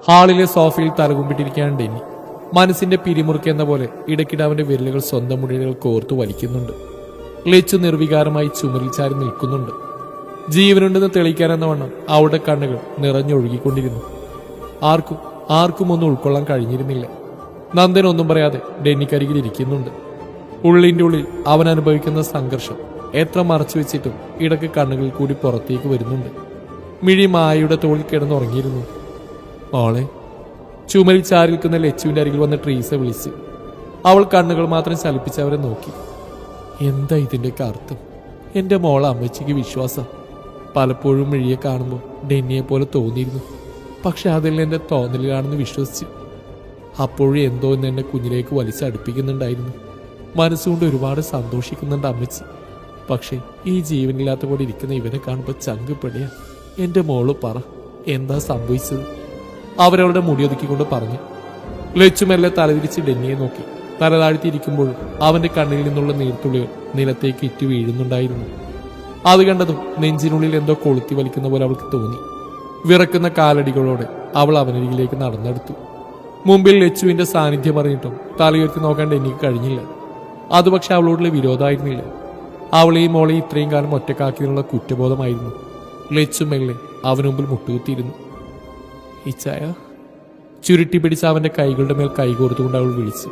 ഹാളിലെ സോഫയിൽ തലകുമ്പിട്ടിരിക്കുകയാണ് ഡെന്നി. മനസ്സിന്റെ പിരിമുറുക്കെന്ന പോലെ ഇടയ്ക്കിടെ അവന്റെ വിരലുകൾ സ്വന്തം മുടികൾ കോർത്തു വലിക്കുന്നുണ്ട്. ലച്ചു നിർവികാരമായി ചുമരിൽ ചാരി നിൽക്കുന്നുണ്ട്. ജീവനുണ്ടെന്ന് തെളിയിക്കാനെന്ന വണ്ണം അവളുടെ കണ്ണുകൾ നിറഞ്ഞൊഴുകിക്കൊണ്ടിരുന്നു. ആർക്കും ഒന്നും ഉൾക്കൊള്ളാൻ കഴിഞ്ഞിരുന്നില്ല. നന്ദൻ ഒന്നും പറയാതെ ഡെന്നിക്കരികിൽ ഇരിക്കുന്നുണ്ട്. ഉള്ളിന്റെ ഉള്ളിൽ അവൻ അനുഭവിക്കുന്ന സംഘർഷം എത്ര മറച്ചു വെച്ചിട്ടും ഇടയ്ക്ക് കണ്ണുകളിൽ കൂടി പുറത്തേക്ക് വരുന്നുണ്ട്. മിഴി മായയുടെ തോളിൽ കിടന്നുറങ്ങിയിരുന്നു. മോളെ, ചുമരിൽ ചാരിൽക്കുന്ന ലച്ചുവിന്റെ അരികിൽ വന്ന് ട്രീസ വിളിച്ച്. അവൾ കണ്ണുകൾ മാത്രം ചലിപ്പിച്ച് അവരെ നോക്കി. എന്താ ഇതിന്റെയൊക്കെ അർത്ഥം? എന്റെ മോളെ അമ്മച്ചിക്ക് വിശ്വാസം. പലപ്പോഴും മിഴിയെ കാണുമ്പോൾ ഡെന്നിയെ പോലെ തോന്നിയിരുന്നു. പക്ഷെ അതെല്ലാം എന്റെ തോന്നലിലാണെന്ന് വിശ്വസിച്ചു. അപ്പോഴും എന്തോ എന്ന് എന്നെ കുഞ്ഞിലേക്ക് വലിച്ചടുപ്പിക്കുന്നുണ്ടായിരുന്നു. മനസ്സുകൊണ്ട് ഒരുപാട് സന്തോഷിക്കുന്നുണ്ട് അമ്മച്ചി. പക്ഷെ ഈ ജീവനില്ലാത്ത പോലെ ഇരിക്കുന്ന ഇവനെ കാണുമ്പോൾ ചങ്കുപെടിയ. എന്റെ മോള് പറ, എന്താ സംഭവിച്ചത്? അവരവളുടെ മുടിയൊതുക്കിക്കൊണ്ട് പറഞ്ഞു. ലച്ചുമെല്ലെ തലതിരിച്ച് ഡെന്നിയെ നോക്കി. തല താഴ്ത്തിയിരിക്കുമ്പോൾ അവന്റെ കണ്ണിൽ നിന്നുള്ള നീർത്തുള്ളികൾ നിലത്തേക്ക് ഇറ്റു വീഴുന്നുണ്ടായിരുന്നു. അത് കണ്ടതും നെഞ്ചിനുള്ളിൽ എന്തോ കൊളുത്തി വലിക്കുന്ന പോലെ അവൾക്ക് തോന്നി. വിറക്കുന്ന കാലടികളോടെ അവൾ അവനരികിലേക്ക് നടന്നെടുത്തു. മുമ്പിൽ ലച്ചുവിന്റെ സാന്നിധ്യം അറിഞ്ഞിട്ടും തലയുയർത്തി നോക്കാൻ ഡെന്നിക്ക് കഴിഞ്ഞില്ല. അത് പക്ഷെ അവളോടുള്ള വിരോധമായിരുന്നില്ല. അവളെയും മോളെയും ഇത്രയും കാലം ഒറ്റക്കാക്കിയതിനുള്ള കുറ്റബോധമായിരുന്നു. ലച്ചു മെല്ലെ അവന് മുമ്പിൽ മുട്ടുകുത്തിയിരുന്നു. ഇച്ചായ, ചുരുട്ടി പിടിച്ച അവന്റെ കൈകളുടെ മേൽ കൈകോർത്തുകൊണ്ട് അവൾ വിളിച്ചു.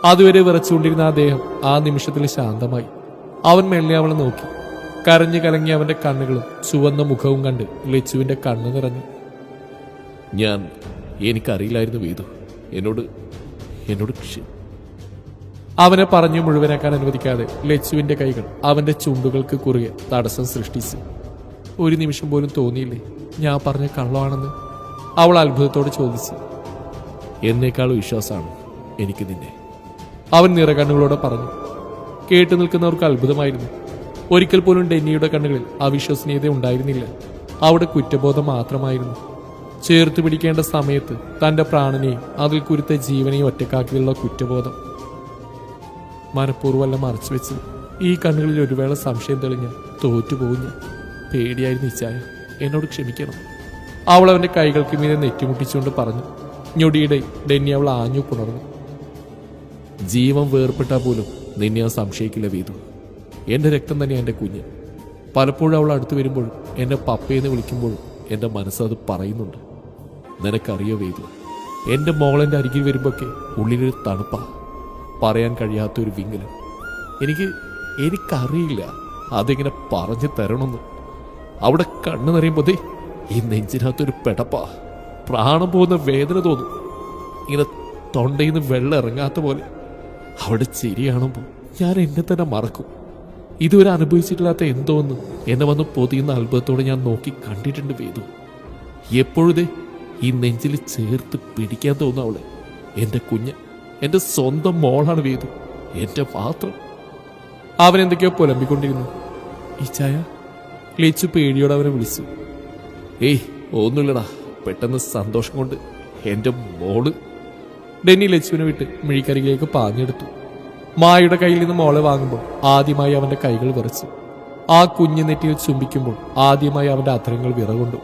അതുവരെ വിറച്ചുകൊണ്ടിരുന്ന ആ ദേഹം ആ നിമിഷത്തിൽ ശാന്തമായി. അവൻ മെല്ലെ അവളെ നോക്കി. കരഞ്ഞു കലങ്ങി അവന്റെ കണ്ണുകളും ചുവന്ന മുഖവും കണ്ട് ലച്ചുവിന്റെ കണ്ണു നിറഞ്ഞു. എനിക്കറിയില്ലായിരുന്നു വേദു, എന്നോട് അവനെ പറഞ്ഞു മുഴുവനാക്കാൻ അനുവദിക്കാതെ ലച്ചുവിന്റെ കൈകൾ അവന്റെ ചുണ്ടുകൾക്ക് കുറുകെ തടസ്സം സൃഷ്ടിച്ചു. ഒരു നിമിഷം പോലും തോന്നിയില്ലേ ഞാൻ പറഞ്ഞ കള്ളമാണെന്ന്? അവൾ അത്ഭുതത്തോടെ ചോദിച്ചു. എന്നേക്കാൾ വിശ്വാസമാണ് എനിക്ക് നിന്നെ, അവൻ നിറകണ്ണുകളോടെ പറഞ്ഞു. കേട്ടു നിൽക്കുന്നവർക്ക് അത്ഭുതമായിരുന്നു. ഒരിക്കൽ പോലും ഡെന്നിയുടെ കണ്ണുകളിൽ അവിശ്വസനീയത ഉണ്ടായിരുന്നില്ല. അവിടെ കുറ്റബോധം മാത്രമായിരുന്നു. ചേർത്ത് പിടിക്കേണ്ട സമയത്ത് തന്റെ പ്രാണനെയും അതിൽ കുരുത്ത ജീവനെയും ഒറ്റക്കാക്കിയുള്ള കുറ്റബോധം. മനഃപൂർവ്വമല്ല മറച്ചു വെച്ച്. ഈ കണ്ണുകളിൽ ഒരു വേള സംശയം തെളിഞ്ഞ തോറ്റുപോകും ഞാൻ. പേടിയായിരുന്നു ഇച്ചായ, എന്നോട് ക്ഷമിക്കണം. അവൾ അവന്റെ കൈകൾക്ക് മീതെ നെറ്റിമുട്ടിച്ചുകൊണ്ട് പറഞ്ഞു. ഞൊടിയുടെ ഡെന്നി അവൾ ആഞ്ഞു പുണർന്നു. ജീവൻ വേർപ്പെട്ടാൽ പോലും നിന്നെ ഞാൻ സംശയിക്കില്ല വേദു. എന്റെ രക്തം തന്നെ എന്റെ കുഞ്ഞ്. പലപ്പോഴും അവൾ അടുത്ത് വരുമ്പോഴും എന്നെ പപ്പയെന്ന് വിളിക്കുമ്പോഴും എന്റെ മനസ്സത് പറയുന്നുണ്ട്. നിനക്കറിയോ വേദു, എന്റെ മോളെന്റെ അരികിൽ വരുമ്പോഴൊക്കെ ഉള്ളിലൊരു തണുപ്പാ, പറയാൻ കഴിയാത്തൊരു വിങ്ങലും. എനിക്കറിയില്ല അതെങ്ങനെ പറഞ്ഞു തരണമെന്ന്. അവിടെ കണ്ണു നിറയുമ്പോഴേ ഈ നെഞ്ചിനകത്തൊരു പെടപ്പാ, പ്രാണം പോകുന്ന വേദന തോന്നും. ഇങ്ങനെ തൊണ്ടയിൽ നിന്ന് വെള്ളം ഇറങ്ങാത്ത പോലെ. അവിടെ ചിരി കാണുമ്പോൾ ഞാൻ എന്നെ തന്നെ മറക്കും. ഇതുവരെ അനുഭവിച്ചിട്ടില്ലാത്ത എന്തോന്ന് എന്നെ വന്ന് പൊതിയുന്ന അത്ഭുതത്തോടെ ഞാൻ നോക്കി കണ്ടിട്ടുണ്ട് വേദു. എപ്പോഴേ ഈ നെഞ്ചിൽ ചേർത്ത് പിടിക്കാൻ തോന്നും അവളെ. എന്റെ കുഞ്ഞ്, എന്റെ സ്വന്തം മോളാണ് വേദു, എന്റെ മാത്രം. അവൻ എന്തൊക്കെയോ പുലമ്പിക്കൊണ്ടിരുന്നു. ഇച്ചായ, ലച്ചു പേടിയോടെ അവനെ വിളിച്ചു. ഒന്നുമില്ലടാ, പെട്ടെന്ന് സന്തോഷം കൊണ്ട് എന്റെ മോള്. ഡെന്നി ലച്ചുവിനെ വിട്ട് മിഴിക്കരികിലേക്ക് പാഞ്ഞെടുത്തു. മായയുടെ കയ്യിൽ നിന്ന് മോളെ വാങ്ങുമ്പോൾ ആദ്യമായി അവന്റെ കൈകൾ വിറച്ചു. ആ കുഞ്ഞു നെറ്റിയിൽ ചുംബിക്കുമ്പോൾ ആദ്യമായി അവന്റെ അധരങ്ങൾ വിറകൊണ്ടു.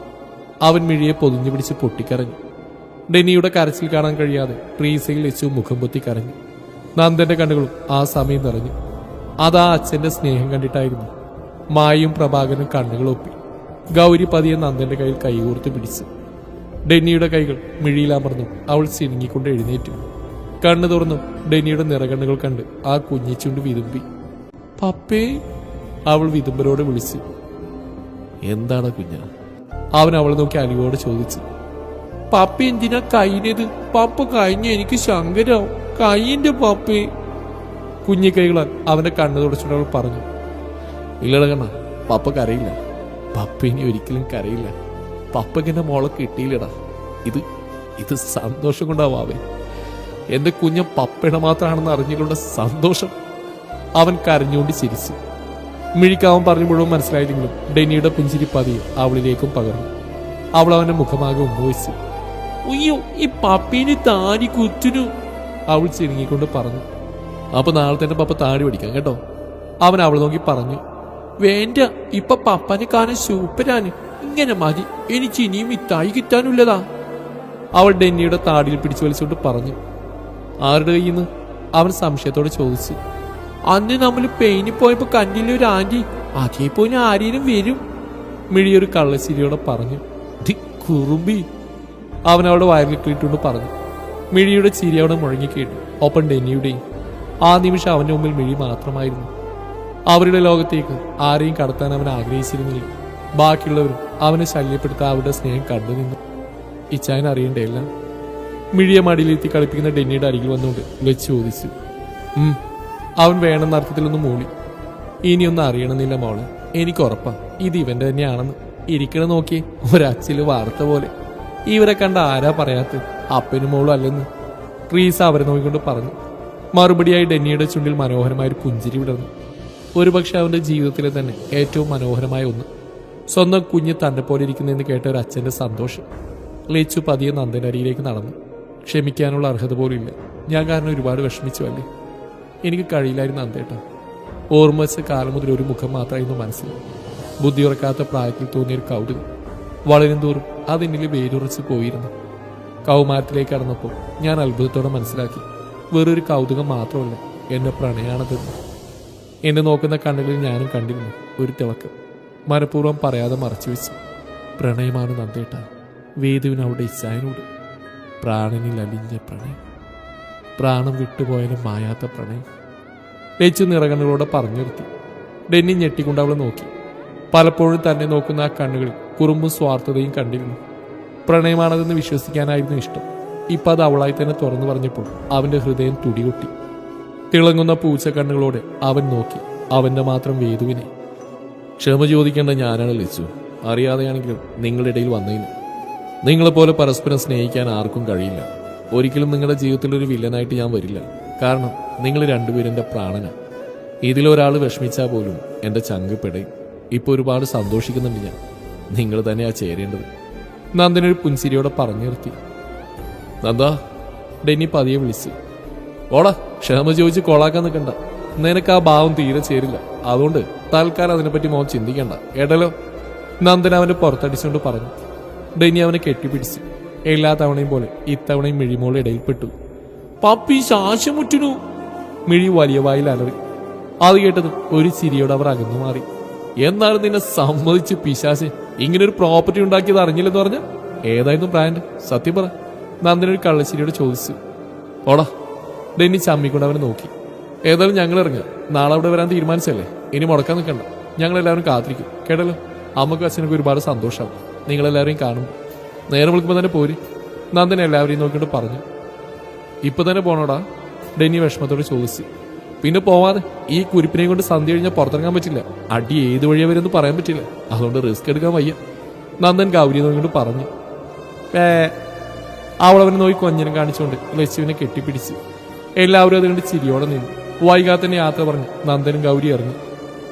അവൻ മിഴിയെ പൊതിഞ്ഞു പിടിച്ച് പൊട്ടിക്കരഞ്ഞു. ഡെന്നിയുടെ കരച്ചിൽ കാണാൻ കഴിയാതെ ട്രീസയിൽ ലച്ചു മുഖം പൊത്തി കരഞ്ഞു. നന്ദന്റെ കണ്ണുകളും ആ സമയം നിറഞ്ഞു. അതാ അച്ഛന്റെ സ്നേഹം കണ്ടിട്ടായിരുന്നു. മായയും പ്രഭാകരനും കണ്ണുകളൊപ്പി. ഗൗരി പതിയെ നന്ദന്റെ കയ്യിൽ കൈകോർത്ത് പിടിച്ചു. ഡെന്നിയുടെ കൈകൾ മിഴിയിലമർന്നു. അവൾ ചിനുങ്ങിക്കൊണ്ട് എഴുന്നേറ്റു. കണ്ണു തുറന്നു ഡെന്നിയുടെ നിറകണ്ണുകൾ കണ്ട് ആ കുഞ്ഞിച്ചുണ്ട് വിതുമ്പി. പപ്പേ, അവൾ വിതുമ്പലോടെ വിളിച്ചു. എന്താണ് കുഞ്ഞ? അവൻ അവളെ നോക്കി അലിവോടെ ചോദിച്ചു. പപ്പ എന്തിനാ കൈനത്? പപ്പ കഴിഞ്ഞ എനിക്ക് ശങ്കരാവും. കൈന്റെ പപ്പേ. കുഞ്ഞിക്കൈകളാൽ അവന്റെ കണ്ണു തുടച്ചിട്ട് അവൾ പറഞ്ഞു. ഇല്ലട കണ്ണ, പപ്പ കരയില്ല. പപ്പ ഇനി ഒരിക്കലും കരയില്ല. പപ്പയ്ക്ക് എന്റെ മോളെ കിട്ടിയില്ലടാ. ഇത് സന്തോഷം കൊണ്ടാവാവേ. എന്റെ കുഞ്ഞ് പപ്പയുടെ മാത്രമാണെന്ന് അറിഞ്ഞുകൊണ്ട സന്തോഷം. അവൻ കരഞ്ഞുകൊണ്ട് ചിരിച്ചു. മിഴിക്കാവൻ പറഞ്ഞു മുഴുവൻ മനസ്സിലായില്ലെങ്കിലും ഡെന്നിയുടെ പുഞ്ചിരി പതിയെ അവളിലേക്കും പകർന്നു. അവൾ അവന്റെ മുഖമാകെ ഉമ്മവച്ചു. ഉയ്യോ, ഈ പപ്പീന് താടി കുത്തുന്നു, അവൾ ചിരിങ്ങിക്കൊണ്ട് പറഞ്ഞു. അപ്പൊ നാളെ തന്നെ പപ്പ താടി പഠിക്കാം കേട്ടോ, അവൻ അവൾ നോക്കി പറഞ്ഞു. വേണ്ട, ഇപ്പൊ പപ്പനെ കാണാൻ സൂപ്പരാണ്. ഇങ്ങനെ മതി, എനിക്ക് ഇനിയും മിഠായി കിട്ടാനുള്ളതാ. അവൾ ഡെന്നിയുടെ താടിയിൽ പിടിച്ചു വലിച്ചുകൊണ്ട് പറഞ്ഞു. ആരുടെ കയ്യിൽ നിന്ന്? അവൻ സംശയത്തോടെ ചോദിച്ചു. അന്ന് നമ്മൾ പെയിന് പോയപ്പോ കണ്ടില്ലേ ഒരു ആന്റി, അതേ പോയി ആരെയും വരും. മിഴിയൊരു കള്ളച്ചിരിയോടെ പറഞ്ഞു. കുറുമ്പി, അവൻ അവളുടെ വയറിലിട്ടിട്ടുണ്ട് പറഞ്ഞു. മിഴിയുടെ ചിരി അവിടെ മുഴങ്ങിക്കേട്ടു. ഒപ്പം ഡെന്നിയുടെയും. ആ നിമിഷം അവന്റെ മുമ്പിൽ മിഴി മാത്രമായിരുന്നു. അവരുടെ ലോകത്തേക്ക് ആരെയും കടത്താൻ അവൻ ആഗ്രഹിച്ചിരുന്നില്ല. ബാക്കിയുള്ളവരും അവനെ ശല്യപ്പെടുത്താൻ അവരുടെ സ്നേഹം കണ്ടു നിന്നു. ഇച്ചായൻ അറിയണ്ടേല്ല. മിഴിയെ മടിയിലെത്തി കളിപ്പിക്കുന്ന ഡെന്നിയുടെ അരികിൽ വന്നുകൊണ്ട് വെച്ച് ചോദിച്ചു. അവൻ വേണമെന്ന അർത്ഥത്തിലൊന്നും മൂളി. ഇനിയൊന്നും അറിയണമെന്നില്ല മോളെ, എനിക്ക് ഉറപ്പാ ഇത് ഇവന്റെ തന്നെയാണെന്ന്. ഇരിക്കണ നോക്കിയേ, ഒരച്ചില് വാർത്ത പോലെ. ഇവരെ കണ്ട ആരാ പറയാത്ത അപ്പനും മോളും അല്ലെന്ന് ട്രീസ അവരെ നോക്കിക്കൊണ്ട് പറഞ്ഞു. മറുപടിയായി ഡെന്നിയുടെ ചുണ്ടിൽ മനോഹരമായൊരു പുഞ്ചിരി വിടർന്നു. ഒരുപക്ഷെ അവന്റെ ജീവിതത്തിലെ തന്നെ ഏറ്റവും മനോഹരമായ ഒന്ന്. സ്വന്തം കുഞ്ഞ് തന്റെ പോലെ ഇരിക്കുന്നതെന്ന് കേട്ട ഒരു അച്ഛന്റെ സന്തോഷം. ലേച്ചു പതിയെ നന്ദന്റെ അരിയിലേക്ക് നടന്നു. ക്ഷമിക്കാനുള്ള അർഹത പോലും ഇല്ല. ഞാൻ കാരണം ഒരുപാട് വിഷമിച്ചു അല്ലേ. എനിക്ക് കഴിയില്ലായിരുന്നു നന്ദേട്ടാ. ഓർമ്മ വെച്ച കാലം മുതൽ ഒരു മുഖം മാത്രമായിരുന്നു മനസ്സിൽ. ബുദ്ധി ഉറക്കാത്ത പ്രായത്തിൽ തോന്നിയൊരു കൗതുകം വളരും തോറും അതെന്നിൽ വേരുറച്ച് പോയിരുന്നു. കൗമാരത്തിലേക്ക് കടന്നപ്പോൾ ഞാൻ അത്ഭുതത്തോടെ മനസ്സിലാക്കി, വേറൊരു കൗതുകം മാത്രമല്ല, എന്റെ പ്രണയാണതെന്ന്. എന്നെ നോക്കുന്ന കണ്ണുകളിൽ ഞാനും കണ്ടിരുന്നു ഒരു തിളക്കം. മനഃപൂർവ്വം പറയാതെ മറച്ചു വെച്ചു. പ്രണയമാണ് നന്ദേട്ട, വേദുവിന് അവിടെ ഇച്ചായനോട്. പ്രാണനിൽ അലിഞ്ഞ പ്രണയം, പ്രാണം വിട്ടുപോയാലും മായാത്ത പ്രണയം. ലേച്ചു നിറകണ്ണുകളോടെ പറഞ്ഞു നിർത്തി. ഡെന്നി ഞെട്ടിക്കൊണ്ട് അവളെ നോക്കി. പലപ്പോഴും തന്നെ നോക്കുന്ന ആ കണ്ണുകളിൽ കുറുമ്പും സ്വാർത്ഥതയും കണ്ടിരുന്നു. പ്രണയമാണതെന്ന് വിശ്വസിക്കാനായിരുന്നു ഇഷ്ടം. ഇപ്പം അത് അവളായി തന്നെ തുറന്നു പറഞ്ഞപ്പോൾ അവന്റെ ഹൃദയം തുടികൊട്ടി. തിളങ്ങുന്ന പൂച്ച കണ്ണുകളോടെ അവൻ നോക്കി അവന്റെ മാത്രം വേദുവിനെ. ക്ഷമ ചോദിക്കേണ്ട ഞാനാണ് ലിച്ചു. അറിയാതെയാണെങ്കിലും നിങ്ങളുടെ ഇടയിൽ വന്നതിന്. നിങ്ങളെപ്പോലെ പരസ്പരം സ്നേഹിക്കാൻ ആർക്കും കഴിയില്ല. ഒരിക്കലും നിങ്ങളുടെ ജീവിതത്തിലൊരു വില്ലനായിട്ട് ഞാൻ വരില്ല. കാരണം നിങ്ങൾ രണ്ടുപേരും എൻ്റെ പ്രാണനാണ്. ഇതിലൊരാൾ വിഷമിച്ചാൽ പോലും എൻ്റെ ചങ്ക് പെടയും. ഇപ്പോൾ ഒരുപാട് സന്തോഷിക്കുന്നുണ്ട് ഞാൻ. നിങ്ങൾ തന്നെയാ ചേരേണ്ടത്. നന്ദനൊരു പുൻസിരിയോടെ പറഞ്ഞു നിർത്തി. നന്ദ, ഡെന്നി പതിയെ വിളിച്ചു. ഓടാ, ക്ഷമ ചോദിച്ച് കൊളാക്കാൻ നിൽക്കണ്ട. നിനക്ക് ആ ഭാവം തീരെ ചേരില്ല. അതുകൊണ്ട് തൽക്കാലം അതിനെപ്പറ്റി മോൻ ചിന്തിക്കണ്ട, കേട്ടല്ലോ. നന്ദൻ അവനെ പുറത്തടിച്ചുകൊണ്ട് പറഞ്ഞു. ഡെന്നി അവനെ കെട്ടിപ്പിടിച്ചു. എല്ലാ തവണയും പോലെ ഇത്തവണയും മിഴിമോൾ ഇടയിൽപ്പെട്ടു. പപ്പി ശ്വാസമുറ്റുന്നു. മിഴി വലിയ വായിൽ അലറി. അത് കേട്ടതും ഒരു ചിരിയോടെ അവർ അകന്നു മാറി. എന്നാലും നിന്നെ സമ്മതിച്ച് പിശാശ്, ഇങ്ങനൊരു പ്രോപ്പർട്ടി ഉണ്ടാക്കിയത് അറിഞ്ഞില്ലെന്ന് പറഞ്ഞ ഏതായിരുന്നു ബ്രാൻഡ്? സത്യം പറ. നന്ദനൊരു കള്ളശ്ശേരിയോട് ചോദിച്ചു. ഓടാ. ഡെന്നി ചമ്മിക്കൊണ്ട് അവനെ നോക്കി. ഏതായാലും ഞങ്ങൾ ഇറങ്ങുക. നാളെ അവിടെ വരാൻ തീരുമാനിച്ചല്ലേ, ഇനി മുടക്കാൻ നിൽക്കണ്ട. ഞങ്ങളെല്ലാവരും കാത്തിരിക്കും, കേട്ടല്ലോ. അമ്മക്കും അച്ഛനൊക്കെ ഒരുപാട് സന്തോഷമാവും നിങ്ങളെല്ലാവരെയും കാണുമ്പോൾ. നേരെ വിളിക്കുമ്പോൾ തന്നെ പോരി. നന്ദൻ എല്ലാവരെയും നോക്കിയിട്ട് പറഞ്ഞു. ഇപ്പൊ തന്നെ പോണോടാ? ഡെന്നി വിഷമത്തോടെ ചോദിച്ചു. പിന്നെ പോവാതെ, ഈ കുരിപ്പിനെയും കൊണ്ട് സന്ധ്യ കഴിഞ്ഞാൽ പുറത്തിറങ്ങാൻ പറ്റില്ല. അടി ഏത് വഴിയാ വരുമെന്ന് പറയാൻ പറ്റില്ല. അതുകൊണ്ട് റിസ്ക് എടുക്കാൻ വയ്യ. നന്ദൻ ഗൗരിയെ നോക്കിയിട്ട് പറഞ്ഞു. അവളവനെ നോക്കി കൊഞ്ഞനം കാണിച്ചുകൊണ്ട് ലച്ചുവിനെ കെട്ടിപ്പിടിച്ചു. എല്ലാവരും അതുകൊണ്ട് ചിരിയോടെ നിന്നു. വൈകാതെ തന്നെ യാത്ര പറഞ്ഞു നന്ദനും ഗൗരി ഇറങ്ങി.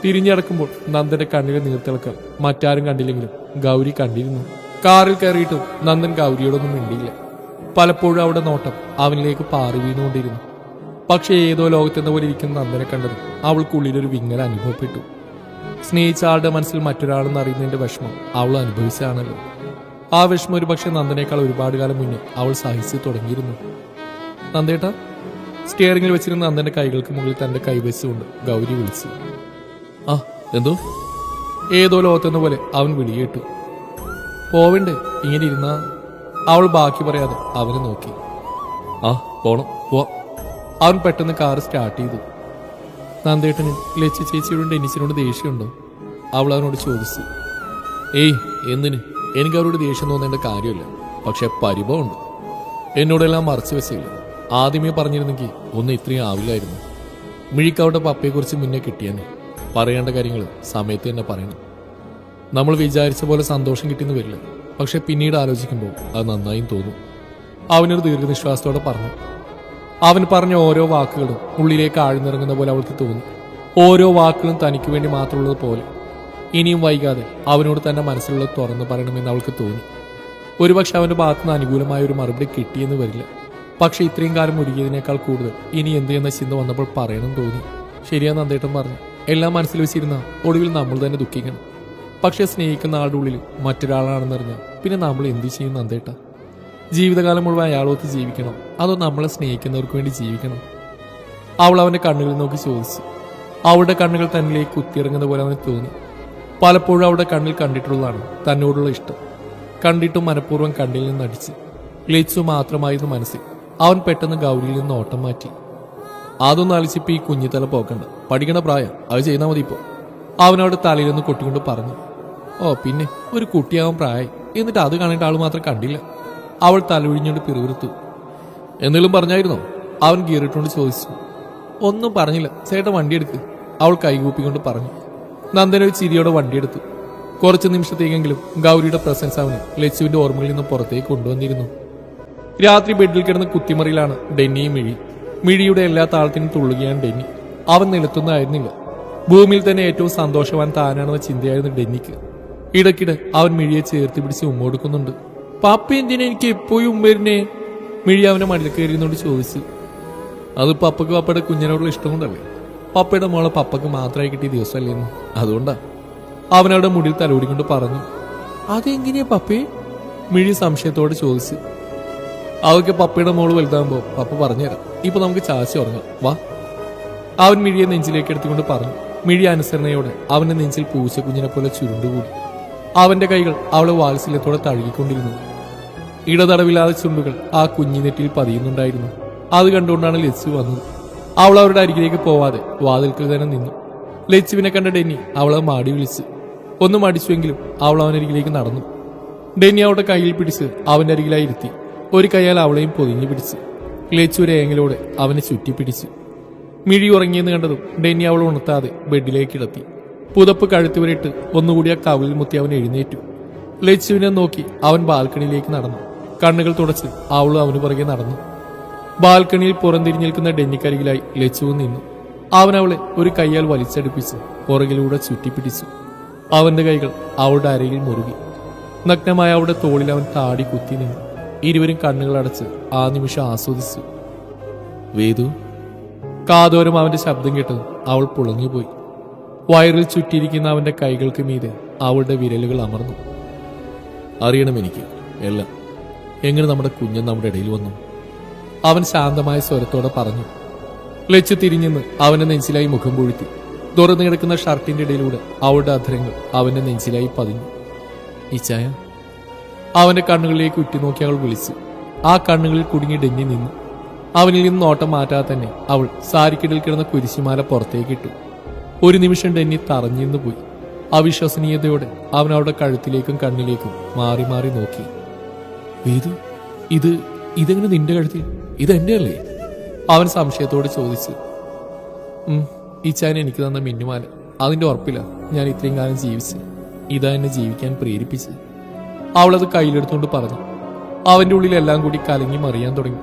തിരിഞ്ഞടക്കുമ്പോൾ നന്ദന്റെ കണ്ണിലെ നീർത്തിളക്കം മറ്റാരും കണ്ടില്ലെങ്കിലും ഗൗരി കണ്ടിരുന്നു. കാറിൽ കയറിയിട്ടും നന്ദൻ ഗൗരിയോടൊന്നും മിണ്ടിയില്ല. പലപ്പോഴും അവിടെ നോട്ടം അവനിലേക്ക് പാറി വീണുകൊണ്ടിരുന്നു. പക്ഷേ ഏതോ ലോകത്തെന്ന പോലെ ഇരിക്കുന്ന നന്ദനെ കണ്ടത് അവൾക്കുള്ളിലൊരു വിങ്ങൽ അനുഭവപ്പെട്ടു. സ്നേഹിച്ച ആളുടെ മനസ്സിൽ മറ്റൊരാളെന്ന് അറിയുന്നതിന്റെ വിഷമം അവൾ അനുഭവിച്ചാണല്ലോ. ആ വിഷമം ഒരു പക്ഷെ നന്ദനേക്കാൾ ഒരുപാട് കാലം മുന്നേ അവൾ സഹിച്ചു തുടങ്ങിയിരുന്നു. നന്ദേട്ടാ, സ്റ്റിയറിംഗിൽ വെച്ചിരുന്ന നന്ദന്റെ കൈകൾക്ക് മുകളിൽ തന്റെ കൈവച്ചുകൊണ്ട് ഗൗരി വിളിച്ചു. ആ, എന്തോ? ഏതോ ലോകത്തെന്ന പോലെ അവൻ വിളിയേട്ടു. പോവണ്ടേ? ഇങ്ങനെ ഇരുന്നാ? അവൾ ബാക്കി പറയാതെ അവനെ നോക്കി. ആ, പോണം, പോവാ. അവൻ പെട്ടെന്ന് കാർ സ്റ്റാർട്ട് ചെയ്തു. നന്ദേട്ടന് ലച്ചു ചേച്ചിയോടും ഡെന്നിസിനോട് ദേഷ്യമുണ്ടോ? അവൾ അവനോട് ചോദിച്ചു. ഏയ്, എന്തിന്? എനിക്ക് അവരോട് ദേഷ്യം തോന്നേണ്ട കാര്യമില്ല. പക്ഷെ പരിഭവമുണ്ട്. എന്നോടെല്ലാം മറച്ചു വെച്ചില്ല. ആദ്യമേ പറഞ്ഞിരുന്നെങ്കിൽ ഒന്നും ഇത്രയും ആവില്ലായിരുന്നു. മിഴിക്കവരുടെ പപ്പയെക്കുറിച്ച് മുന്നേ കിട്ടിയെന്നെ. പറയേണ്ട കാര്യങ്ങൾ സമയത്ത് തന്നെ പറയണം. നമ്മൾ വിചാരിച്ച പോലെ സന്തോഷം കിട്ടിയെന്ന് വരില്ല. പക്ഷെ പിന്നീട് ആലോചിക്കുമ്പോൾ അത് നന്നായും തോന്നും. അവനൊരു ദീർഘനിശ്വാസത്തോടെ പറഞ്ഞു. അവൻ പറഞ്ഞ ഓരോ വാക്കുകളും ഉള്ളിലേക്ക് ആഴ്ന്നിറങ്ങുന്ന പോലെ അവൾക്ക് തോന്നി. ഓരോ വാക്കുകളും തനിക്ക് വേണ്ടി മാത്രമുള്ളത് പോലെ. ഇനിയും വൈകാതെ അവനോട് തന്നെ മനസ്സിലുള്ളത് തുറന്നു പറയണമെന്ന് അവൾക്ക് തോന്നി. ഒരുപക്ഷെ അവന്റെ ഭാഗത്തുനിന്ന് അനുകൂലമായ ഒരു മറുപടി കിട്ടിയെന്ന് വരില്ല. പക്ഷെ ഇത്രയും കാലം ഒരുങ്ങിയതിനേക്കാൾ കൂടുതൽ ഇനി എന്ത് എന്ന ചിന്ത വന്നപ്പോൾ പറയണം തോന്നി. ശരിയാ, നന്ദേട്ടൻ പറഞ്ഞു. എല്ലാം മനസ്സിൽ വെച്ചിരുന്ന ഒടുവിൽ നമ്മൾ തന്നെ ദുഃഖിക്കണം. പക്ഷെ സ്നേഹിക്കുന്ന ആളുടെ ഉള്ളിൽ മറ്റൊരാളാണെന്നറിഞ്ഞാൽ പിന്നെ നമ്മൾ എന്ത് ചെയ്യും നന്ദേട്ട? ജീവിതകാലം മുഴുവൻ അയാളൊത്ത് ജീവിക്കണം, അതോ നമ്മളെ സ്നേഹിക്കുന്നവർക്ക് വേണ്ടി ജീവിക്കണം? അവൾ അവന്റെ കണ്ണുകളിൽ നോക്കി ചോദിച്ചു. അവളുടെ കണ്ണുകൾ തന്നിലേക്ക് കുത്തിയിറങ്ങുന്ന പോലെ അവന് തോന്നി. പലപ്പോഴും അവളുടെ കണ്ണിൽ കണ്ടിട്ടുള്ളതാണ് തന്നോടുള്ള ഇഷ്ടം. കണ്ടിട്ടും മനഃപൂർവ്വം കണ്ണിൽ നിന്ന് അടിച്ച് ലച്ചു മാത്രമായിരുന്നു മനസ്സിൽ. അവൻ പെട്ടെന്ന് ഗൗരിയിൽ നിന്ന് ഓട്ടം മാറ്റി. അതൊന്നും ആലോചിച്ചിപ്പോ ഈ കുഞ്ഞിത്തല പോക്കണ്ട, പഠിക്കണ പ്രായം, അത് ചെയ്താൽ മതി. ഇപ്പോൾ അവനവിടെ തലയിൽ നിന്ന് കൊട്ടിക്കൊണ്ട് പറഞ്ഞു. ഓ പിന്നെ ഒരു കുട്ടിയാവാൻ പ്രായം, എന്നിട്ട് അത് കാണിട്ട് ആൾ മാത്രം കണ്ടില്ല. അവൾ തലൊഴിഞ്ഞുകൊണ്ട് പിറുവിറുത്തു. എന്തെങ്കിലും പറഞ്ഞായിരുന്നോ? അവൻ ഗീറിട്ടുകൊണ്ട് ചോദിച്ചു. ഒന്നും പറഞ്ഞില്ല ചേട്ടൻ, വണ്ടിയെടുക്ക്, അവൾ കൈകൂപ്പിക്കൊണ്ട് പറഞ്ഞു. നന്ദന ഒരു ചിരിയോടെ വണ്ടിയെടുത്തു. കുറച്ചു നിമിഷത്തേക്കെങ്കിലും ഗൗരിയുടെ പ്രസൻസ് അവന് ലച്ചുവിന്റെ ഓർമ്മകളിൽ നിന്ന് പുറത്തേക്ക് കൊണ്ടുവന്നിരുന്നു. രാത്രി ബെഡിൽ കിടന്ന് കുത്തിമറിയിലാണ് ഡെന്നിയും മിഴിയുടെ എല്ലാ താളത്തിനും തുള്ളുകയാണ് ഡെന്നി. അവൻ നിലത്തുന്നതായിരുന്നില്ല. ഭൂമിയിൽ തന്നെ ഏറ്റവും സന്തോഷവാൻ താനാണെന്ന ചിന്തയായിരുന്നു ഡെന്നിക്ക്. ഇടയ്ക്കിടെ അവൻ മിഴിയെ ചേർത്ത് പിടിച്ച് ഉമ്മൊടുക്കുന്നുണ്ട്. പാപ്പ എന്തിനാ എനിക്ക് എപ്പോഴും ഉമ്മരുന്നേ? മിഴി അവനെ മടിയിൽ കയറിയെന്നോട് ചോദിച്ചു. അത് പപ്പക്ക് പപ്പയുടെ കുഞ്ഞിനോടുള്ള ഇഷ്ടം കൊണ്ടല്ലേ? പപ്പയുടെ മോളെ പപ്പക്ക് മാത്രമായി കിട്ടിയ ദിവസമല്ലേന്ന്, അതുകൊണ്ടാ. അവനവിടെ മുടിയിൽ തലോടിക്കൊണ്ട് പറഞ്ഞു. അതെങ്ങനെയാ പപ്പേ? മിഴി സംശയത്തോടെ ചോദിച്ചു. അതൊക്കെ പപ്പയുടെ മോള് വലുതാകുമ്പോ പപ്പ പറഞ്ഞുതരാം. ഇപ്പൊ നമുക്ക് ചാച്ചി ഉറങ്ങാം, വാ. അവൻ മിഴിയെ നെഞ്ചിലേക്ക് എടുത്തുകൊണ്ട് പറഞ്ഞു. മിഴി അനുസരണയോടെ അവന്റെ നെഞ്ചിൽ പൂച്ചക്കുഞ്ഞിനെ പോലെ ചുരുണ്ടുകൂടി. അവന്റെ കൈകൾ അവളെ വാത്സല്യത്തോടെ തഴുകിക്കൊണ്ടിരുന്നു. ഇടതടവില്ലാതെ ചുണ്ടുകൾ ആ കുഞ്ഞിനെറ്റിൽ പതിയുന്നുണ്ടായിരുന്നു. അത് കണ്ടുകൊണ്ടാണ് ലച്ചു വന്നത്. അവൾ അവരുടെ അരികിലേക്ക് പോവാതെ വാതിൽക്കൽ തന്നെ നിന്നു. ലച്ചുവിനെ കണ്ട ഡെന്നി അവളെ മാടി വിളിച്ചു. ഒന്നും അടിച്ചുവെങ്കിലും അവൾ അവനരികിലേക്ക് നടന്നു. ഡെന്നി അവളുടെ കയ്യിൽ പിടിച്ച് അവന്റെ അരികിലായി ഇരുത്തി. ഒരു കൈയാൽ അവളെയും പൊതിഞ്ഞു പിടിച്ച്. ലച്ചു ഒരു ഏങ്ങലോടെ അവനെ ചുറ്റിപ്പിടിച്ചു. മിഴി ഉറങ്ങിയെന്ന് കണ്ടതും ഡെന്നി അവൾ ഉണർത്താതെ ബെഡിലേക്ക് കിടത്തി. പുതപ്പ് കഴുത്തുവരിട്ട് ഒന്നുകൂടി ആ കവിളിൽ മുത്തി അവൻ എഴുന്നേറ്റു. ലച്ചുവിനെ നോക്കി അവൻ ബാൽക്കണിയിലേക്ക് നടന്നു. കണ്ണുകൾ തുടച്ച് അവളും അവന് പുറകെ നടന്നു. ബാൽക്കണിയിൽ പുറംതിരിഞ്ഞു നിൽക്കുന്ന ഡെന്നിക്കരികിലായി ലച്ചുവും നിന്നു. അവൻ അവളെ ഒരു കൈയാൽ വലിച്ചടുപ്പിച്ച് പുറകിലൂടെ ചുറ്റിപ്പിടിച്ചു. അവന്റെ കൈകൾ അവളുടെ അരയിൽ മുറുകി. നഗ്നമായ അവളുടെ തോളിൽ അവൻ താടി കുത്തി നിന്നു. ഇരുവരും കണ്ണുകൾ അടച്ച് ആ നിമിഷം ആസ്വദിച്ചു. വേദു. കാതോരം അവന്റെ ശബ്ദം കേട്ടതും അവൾ പുളഞ്ഞുപോയി. വയറിൽ ചുറ്റിയിരിക്കുന്ന അവന്റെ കൈകൾക്ക് മീതെ അവളുടെ വിരലുകൾ അമർന്നു. അറിയണം എനിക്ക് എല്ലാം. എങ്ങനെ നമ്മുടെ കുഞ്ഞൻ നമ്മുടെ ഇടയിൽ വന്നു? അവൻ ശാന്തമായ സ്വരത്തോടെ പറഞ്ഞു. ലച്ചു തിരിഞ്ഞെന്ന് അവന്റെ നെഞ്ചിലായി മുഖം പൊഴുത്തി. തുറന്നു കിടക്കുന്ന ഷർട്ടിന്റെ ഇടയിലൂടെ അവളുടെ അധരങ്ങൾ അവന്റെ നെഞ്ചിലായി പതിഞ്ഞു. ഇച്ചായ. അവന്റെ കണ്ണുകളിലേക്ക് ഉറ്റുനോക്കി അവൾ വിളിച്ചു. ആ കണ്ണുകളിൽ കുടുങ്ങി ഡെന്നി നിന്നു. അവനിൽ നിന്ന് നോട്ടം മാറ്റാതെ തന്നെ അവൾ സാരിക്കിടയിൽ കിടന്ന കുരിശുമാല പുറത്തേക്കിട്ടു. ഒരു നിമിഷം ഡെന്നി തറഞ്ഞിന്ന് പോയി. അവിശ്വസനീയതയോടെ അവൻ അവളുടെ കഴുത്തിലേക്കും കണ്ണിലേക്കും മാറി മാറി നോക്കി. വേദു, ഇതെങ്ങനെ നിന്റെ കഴുത്തിൽ? ഇതെന്റെ അല്ലേ? അവൻ സംശയത്തോട് ചോദിച്ചു. ഈച്ചാൻ എനിക്ക് തന്ന മിന്നുമാല, അതിന്റെ ഉറപ്പില്ല ഞാൻ ഇത്രയും കാലം ജീവിച്ച്. ഇതാ എന്നെ ജീവിക്കാൻ പ്രേരിപ്പിച്ച്. അവളത് കയ്യിലെടുത്തുകൊണ്ട് പറഞ്ഞു. അവന്റെ ഉള്ളിൽ എല്ലാം കൂടി കലങ്ങി മറിയാൻ തുടങ്ങി.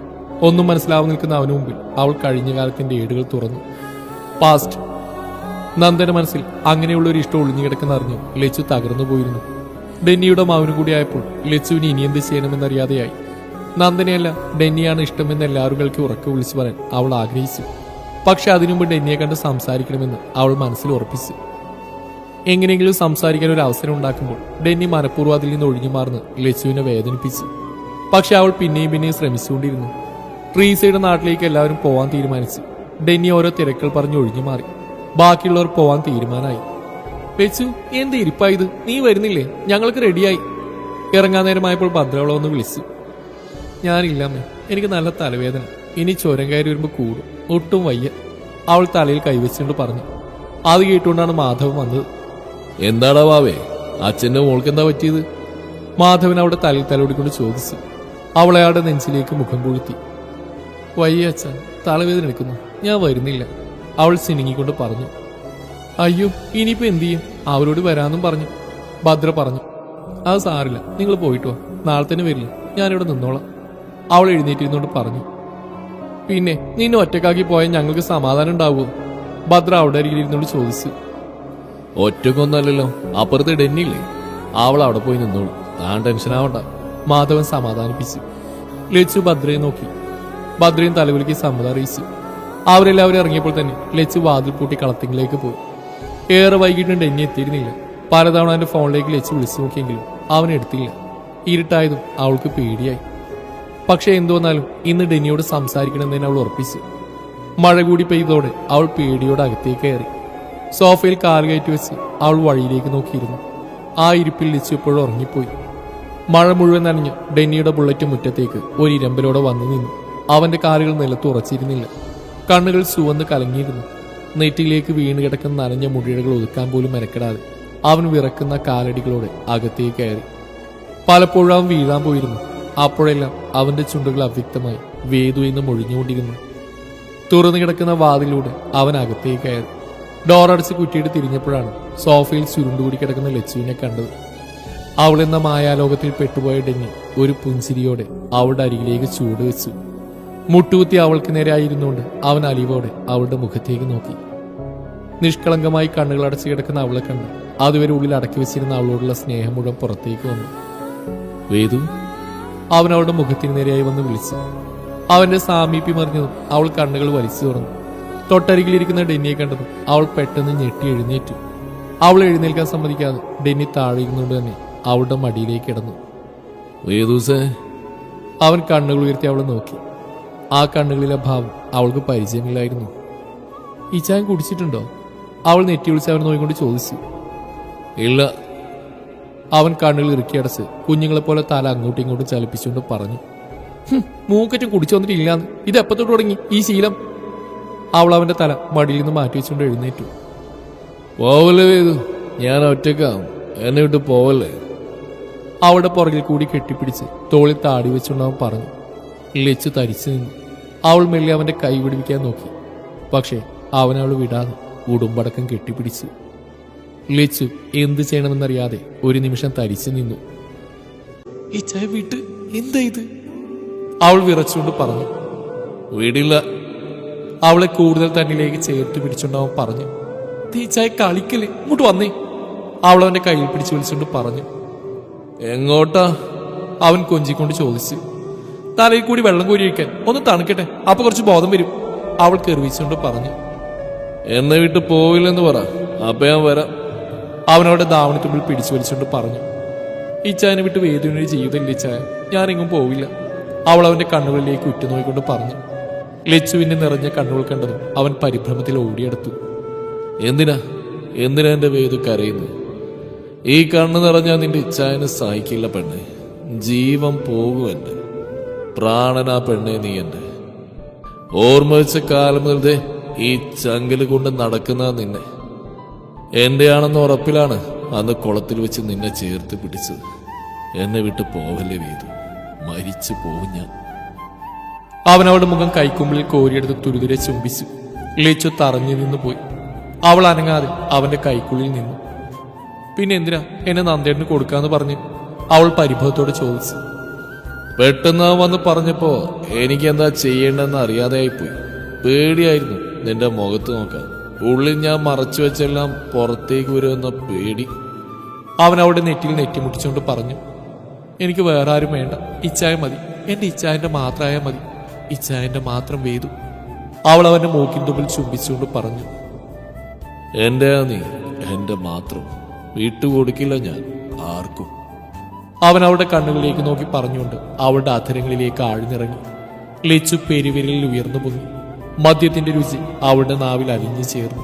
ഒന്നും മനസ്സിലാവാൻ നിൽക്കുന്ന അവന് മുമ്പിൽ അവൾ കഴിഞ്ഞ കാലത്തിന്റെ ഏടുകൾ തുറന്നു. പാസ്റ്റ്. നന്ദന്റെ മനസ്സിൽ അങ്ങനെയുള്ള ഒരു ഇഷ്ടം ഒളിഞ്ഞു കിടക്കുന്ന അറിഞ്ഞു ലച്ചു തകർന്നു പോയിരുന്നു. ഡെന്നിയുടെ മൗനം കൂടിയായപ്പോൾ ലച്ചുവിന് ഇനി എന്ത് ചെയ്യണമെന്നറിയാതെയായി. നന്ദനെയല്ല ഡെന്നിയാണ് ഇഷ്ടമെന്ന് എല്ലാവരുകൾക്ക് ഉറക്കെ വിളിച്ചു പറയാൻ അവൾ ആഗ്രഹിച്ചു. പക്ഷെ അതിനുമുമ്പ് ഡെന്നിയെ കണ്ട് സംസാരിക്കണമെന്ന് അവൾ മനസ്സിൽ ഉറപ്പിച്ചു. എങ്ങനെയെങ്കിലും സംസാരിക്കാൻ ഒരു അവസരം ഉണ്ടാക്കുമ്പോൾ ഡെന്നി മനഃപൂർവ്വം അതിൽ നിന്ന് ഒഴിഞ്ഞു മാറുന്ന ലച്ചുവിനെ വേദനിപ്പിച്ചു. പക്ഷെ അവൾ പിന്നെയും ശ്രമിച്ചുകൊണ്ടിരുന്നു. ട്രീസയുടെ നാട്ടിലേക്ക് എല്ലാവരും പോവാൻ തീരുമാനിച്ചു. ഡെന്നി ഓരോ തിരക്കുകൾ പറഞ്ഞ് ഒഴിഞ്ഞു മാറി. ബാക്കിയുള്ളവർ പോവാൻ തീരുമാനമായി. ലച്ചു, എന്ത് ഇരിപ്പായത്? നീ വരുന്നില്ലേ? ഞങ്ങൾക്ക് റെഡിയായി. ഇറങ്ങാൻ നേരമായപ്പോൾ ഭദ്രവളൊന്ന് വിളിച്ചു. ഞാനില്ലമ്മേ, എനിക്ക് നല്ല തലവേദന. ഇനി ചുരം കയറി വരുമ്പോൾ കൂടും, ഒട്ടും വയ്യ. അവൾ തലയിൽ കൈവച്ചുകൊണ്ട് പറഞ്ഞു. അത് കേട്ടുകൊണ്ടാണ് മാധവൻ വന്നത്. എന്താടാ വാവേ, അച്ഛന്റെ മോൾക്ക് എന്താ പറ്റിയത്? മാധവൻ അവിടെ തലയിൽ തലോടിക്കൊണ്ട് ചോദിച്ചു. അവൾ അയാളുടെ നെഞ്ചിലേക്ക് മുഖം പൂഴ്ത്തി. വയ്യ അച്ഛൻ, തലവേദന എടുക്കുന്നു, ഞാൻ വരുന്നില്ല. അവൾ സിനിങ്ങിക്കൊണ്ട് പറഞ്ഞു. അയ്യോ, ഇനിയിപ്പോ എന്തു ചെയ്യും? അവരോട് വരാമെന്നും പറഞ്ഞു. ഭദ്ര പറഞ്ഞു. അത് സാറില്ല, നിങ്ങൾ പോയിട്ട് വാ, നാളെ തന്നെ വരില്ല, ഞാനിവിടെ നിന്നോളാം. അവൾ എഴുന്നേറ്റിരുന്നോണ്ട് പറഞ്ഞു. പിന്നെ നിന്നെ ഒറ്റക്കാക്കി പോയാൽ ഞങ്ങൾക്ക് സമാധാനം ഉണ്ടാവുമോ? ഭദ്ര അവിടെ അരികിലിരുന്നോണ്ട് ചോദിച്ചു. ഒറ്റക്കൊന്നല്ലല്ലോ, അപ്പുറത്ത് ഡെന്നില്ലേ, അവൾ അവിടെ പോയി നിന്നോളൂ, താൻ ടെൻഷനാവണ്ട. മാധവൻ സമാധാനിപ്പിച്ചു. ലച്ചു ഭദ്രയെ നോക്കി. ഭദ്രയും തലകുലുക്കി സമ്മതം അറിയിച്ചു. അവരെല്ലാവരും ഇറങ്ങിയപ്പോൾ തന്നെ ലച്ചു വാതിൽ പൂട്ടി കളത്തിങ്ങിലേക്ക് പോയി. ഏറെ വൈകിട്ടും ഡെന്നി എത്തിയിരുന്നില്ല. പലതവണ അവന്റെ ഫോണിലേക്ക് ലച്ചു വിളിച്ചു നോക്കിയെങ്കിലും അവൻ എടുത്തില്ല. ഇരുട്ടായതും അവൾക്ക് പേടിയായി. പക്ഷെ എന്തോന്നാലും ഇന്ന് ഡെന്നിയോട് സംസാരിക്കണമെന്ന് അവൾ ഉറപ്പിച്ചു. മഴ കൂടി പെയ്തോടെ അവൾ പേടിയോടെ അകത്തേക്ക് കയറി. സോഫയിൽ കാല് കയറ്റി വെച്ച് അവൾ വഴിയിലേക്ക് നോക്കിയിരുന്നു. ആ ഇരിപ്പിൽ ലിച്ചു എപ്പോഴും ഉറങ്ങിപ്പോയി. മഴ മുഴുവൻ നനഞ്ഞ് ഡെന്നിയുടെ ബുള്ളറ്റ് മുറ്റത്തേക്ക് ഒരു ഇരമ്പലോടെ വന്നു നിന്നു. അവന്റെ കാലുകൾ നിലത്ത് ഉറച്ചിരുന്നില്ല. കണ്ണുകൾ ചുവന്ന് കലങ്ങിയിരുന്നു. നെറ്റിയിലേക്ക് വീണ് കിടക്കുന്ന നനഞ്ഞ മുടികൾ ഒതുക്കാൻ പോലും മെനക്കെടാതെ അവൻ വിറക്കുന്ന കാലടികളോടെ അകത്തേക്ക് കയറി. പലപ്പോഴും അവൻ വീഴാൻ പോയിരുന്നു. അപ്പോഴെല്ലാം അവന്റെ ചുണ്ടുകൾ അവ്യക്തമായി വേദു എന്ന് മൊഴിഞ്ഞുകൊണ്ടിരുന്നു. തുറന്നു കിടക്കുന്ന വാതിലൂടെ അവൻ അകത്തേക്ക് കയറി. ഡോറടച്ച് കുറ്റിയിട്ട് തിരിഞ്ഞപ്പോഴാണ് സോഫയിൽ ചുരുണ്ടുകൂടി കിടക്കുന്ന ലച്ചുവിനെ കണ്ടത്. അവളെന്ന മായാലോകത്തിൽ പെട്ടുപോയ ഡെന്നി ഒരു പുഞ്ചിരിയോടെ അവളുടെ അരികിലേക്ക് ചൂട് വെച്ചു. മുട്ടുകുത്തി അവൾക്ക് നേരെ ആയിരുന്നുകൊണ്ട് അവൻ അലിവോടെ അവളുടെ മുഖത്തേക്ക് നോക്കി. നിഷ്കളങ്കമായി കണ്ണുകൾ അടച്ചു കിടക്കുന്ന അവളെ കണ്ട് അതുവരെ ഉള്ളിൽ അടക്കി വെച്ചിരുന്ന അവളോടുള്ള സ്നേഹം മുഴുവൻ പുറത്തേക്ക് വന്നു. വേദു, അവൻ അവളുടെ മുഖത്തിന് നേരെയായി വന്ന് വിളിച്ചു. അവന്റെ സാമീപ്യം അറിഞ്ഞതും അവൾ കണ്ണുകൾ വലിച്ചു തുറന്നു. തൊട്ടരികിലിരിക്കുന്ന ഡെന്നിയെ കണ്ടതും അവൾ പെട്ടെന്ന് ഞെട്ടി എഴുന്നേറ്റു. അവൾ എഴുന്നേൽക്കാൻ സമ്മതിക്കാതെ ഡെന്നി താഴെ ഇരുന്നുകൊണ്ട് തന്നെ അവളുടെ മടിയിലേക്ക് കിടന്നു. വേദൂസേ, അവൻ കണ്ണുകൾ ഉയർത്തി അവളെ നോക്കി. ആ കണ്ണുകളിലെ ഭാവം അവൾക്ക് പരിചയമില്ലായിരുന്നു. ഈ ചായ കുടിച്ചിട്ടുണ്ടോ? അവൾ നെറ്റി വിളിച്ച് അവൻ നോക്കിക്കൊണ്ട് ചോദിച്ചു. ഇല്ല. അവൻ കണ്ണുകൾ ഇറുക്കിയടച്ച് കുഞ്ഞുങ്ങളെപ്പോലെ തല അങ്ങോട്ടും ഇങ്ങോട്ടും ചലിപ്പിച്ചുകൊണ്ട് പറഞ്ഞു. മൂക്കറ്റും കുടിച്ചു വന്നിട്ടില്ലാന്ന്. ഇത് എപ്പത്തോട്ട് തുടങ്ങി ഈ ശീലം? അവൾ അവന്റെ തല മടിയിൽ നിന്ന് മാറ്റി വെച്ചുകൊണ്ട് എഴുന്നേറ്റു. പോവല്ലേ വേദു, ഞാൻ ഒറ്റക്കാവും, എന്നെ വിട്ട് പോവല്ലേ? അവളുടെ പുറകിൽ കൂടി കെട്ടിപ്പിടിച്ച് തോളിൽ താടി വെച്ചുകൊണ്ട് അവൻ പറഞ്ഞു. ലച്ചു തരിച്ചു നിന്നു. അവൾ മെല്ലെ അവന്റെ കൈ പിടിപ്പിക്കാൻ നോക്കി. പക്ഷേ അവൻ അവൾ വിടാതെ ഉടുമ്പടക്കം കെട്ടിപ്പിടിച്ചു. ലച്ചു എന്ത് ചെയ്യണമെന്നറിയാതെ ഒരു നിമിഷം തരിച്ചു നിന്നു. ഈ ചായ വിട്ട് എന്താ ഇത്? അവൾ വിറച്ചുകൊണ്ട് പറഞ്ഞു. വീടില്ല. അവളെ കൂടുതൽ തന്നിലേക്ക് ചേർത്ത് പിടിച്ചുകൊണ്ട് അവൻ പറഞ്ഞു. തീച്ചായ കളിക്കല്, ഇങ്ങോട്ട് വന്നേ. അവൾ അവന്റെ കയ്യിൽ പിടിച്ചു വിളിച്ചുകൊണ്ട് പറഞ്ഞു. എങ്ങോട്ടാ? അവൻ കൊഞ്ചിക്കൊണ്ട് ചോദിച്ചു. തലയിൽ കൂടി വെള്ളം കോരിയിരിക്കാൻ, ഒന്ന് തണുക്കട്ടെ, അപ്പൊ കുറച്ച് ബോധം വരും. അവൾ കെറിവിച്ചുകൊണ്ട് പറഞ്ഞു. എന്നെ വിട്ട് പോവില്ലെന്ന് പറ, അപ്പൊ ഞാൻ വരാം. അവനവളുടെ ധാവണത്തുമ്പിൽ പിടിച്ചു വലിച്ചുകൊണ്ട് പറഞ്ഞു. ഇച്ചായനെ വിട്ട് വേദനയുടെ ജീവിതമില്ല ഇച്ചായ, ഞാനെങ്ങും പോവില്ല. അവൾ അവന്റെ കണ്ണുകളിലേക്ക് ഉറ്റുനോയിക്കൊണ്ട് പറഞ്ഞു. ലച്ചുവിന്റെ നിറഞ്ഞ കണ്ണുകൾ കണ്ടതും അവൻ പരിഭ്രമത്തിൽ ഓടിയെടുത്തു. എന്തിനാ എന്റെ വേദു കരയുന്നു? ഈ കണ്ണ് നിറഞ്ഞാൽ നിന്റെ ഇച്ചായന് സഹിക്കില്ല പെണ്ണെ. ജീവൻ പോകും എന്റെ പ്രാണനാ പെണ്ണെ. നീ എന്റെ ഓർമ്മ വെച്ച കാലം മുതൽ ഈ ചങ്കല് കൊണ്ട് നടക്കുന്ന നിന്നെ എന്റെ ആണെന്ന ഉറപ്പിലാണ് അന്ന് കുളത്തിൽ വെച്ച് നിന്നെ ചേർത്ത് പിടിച്ചത്. എന്നെ വിട്ട് പോവല്ലേ വേദു, മരിച്ചു പോകും ഞാൻ. അവൻ അവളുടെ മുഖം കൈക്കുമ്പിളിൽ കോരിയെടുത്ത് തുരുതുരെ ചുംബിച്ചു. ലച്ചു തറഞ്ഞു നിന്ന് പോയി. അവൾ അനങ്ങാതെ അവന്റെ കൈക്കുള്ളിൽ നിന്നു. പിന്നെ എന്തിനാ എന്നെ നന്ദേട്ടന് കൊടുക്കാന്ന് പറഞ്ഞ് അവൾ പരിഭവത്തോട് ചോദിച്ചു. പെട്ടെന്ന് വന്ന് പറഞ്ഞപ്പോ എനിക്ക് എന്താ ചെയ്യേണ്ടെന്ന് അറിയാതെയായിപ്പോയി. പേടിയായിരുന്നു നിന്റെ മുഖത്ത് നോക്കാൻ. ഉള്ളിൽ ഞാൻ മറച്ചു വെച്ചെല്ലാം പുറത്തേക്ക് വരുമെന്ന പേടി. അവൻ അവളുടെ നെറ്റിയിൽ നെറ്റിമുട്ടിച്ചുകൊണ്ട് പറഞ്ഞു. എനിക്ക് വേറെ ആരും വേണ്ട, ഇച്ചായ മതി. എന്റെ ഇച്ചായന്റെ മാത്രമായ മതി, ഇച്ചായന്റെ മാത്രം വേദു. അവൾ അവന്റെ മൂക്കിൻ തുമ്പിൽ ചുംബിച്ചുകൊണ്ട് പറഞ്ഞു. എന്റെ നീ എന്റെ മാത്രം, വിട്ടുകൊടുക്കില്ല ഞാൻ ആർക്കും. അവൻ അവളുടെ കണ്ണുകളിലേക്ക് നോക്കി പറഞ്ഞുകൊണ്ട് അവളുടെ അധരങ്ങളിലേക്ക് ആഴ്ന്നിറങ്ങി. ലച്ചു പെരുവിരലിൽ ഉയർന്നു പൊങ്ങി. മദ്യത്തിന്റെ രുചി അവളുടെ നാവിൽ അലിഞ്ഞു ചേർന്നു.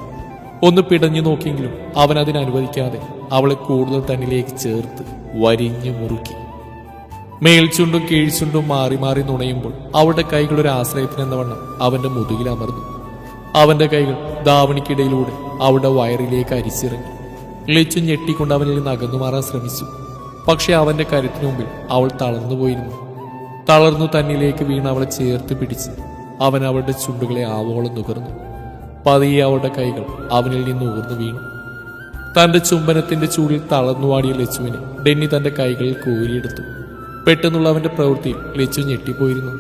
ഒന്ന് പിടഞ്ഞു നോക്കിയെങ്കിലും അവൻ അതിനനുവദിക്കാതെ അവളെ കൂടുതൽ തന്നിലേക്ക് ചേർത്ത് വരിഞ്ഞു മുറുക്കി. മേൽച്ചുണ്ടും കീഴ്ച്ചുണ്ടും മാറി മാറി നുണയുമ്പോൾ അവളുടെ കൈകൾ ഒരു ആശ്രയത്തിനെന്ന വണ്ണം അവന്റെ മുതുകിൽ അമർന്നു. അവന്റെ കൈകൾ ധാവണിക്കിടയിലൂടെ അവളുടെ വയറിലേക്ക് അരിച്ചിറങ്ങി. ലച്ചു ഞെട്ടിക്കൊണ്ട് അവനിൽ നിന്ന് അകന്നു മാറാൻ ശ്രമിച്ചു. പക്ഷെ അവന്റെ കരുത്തിനു മുമ്പിൽ അവൾ തളർന്നുപോയിരുന്നു. തളർന്നു തന്നിലേക്ക് വീണ് അവളെ ചേർത്ത് പിടിച്ച് അവൻ അവളുടെ ചുണ്ടുകളെ ആവോളം നുകർന്നു. പതിയെ അവളുടെ കൈകൾ അവനിൽ നിന്ന് ഊർന്നു വീണു. തന്റെ ചുംബനത്തിന്റെ ചൂടിൽ തളർന്നുവാടിയ ലച്ചുവിനെ ഡെന്നി തന്റെ കൈകളിൽ കോരിയെടുത്തു. പെട്ടെന്നുള്ള അവന്റെ പ്രവൃത്തിയിൽ ലച്ചു ഞെട്ടിപ്പോയിരുന്നു.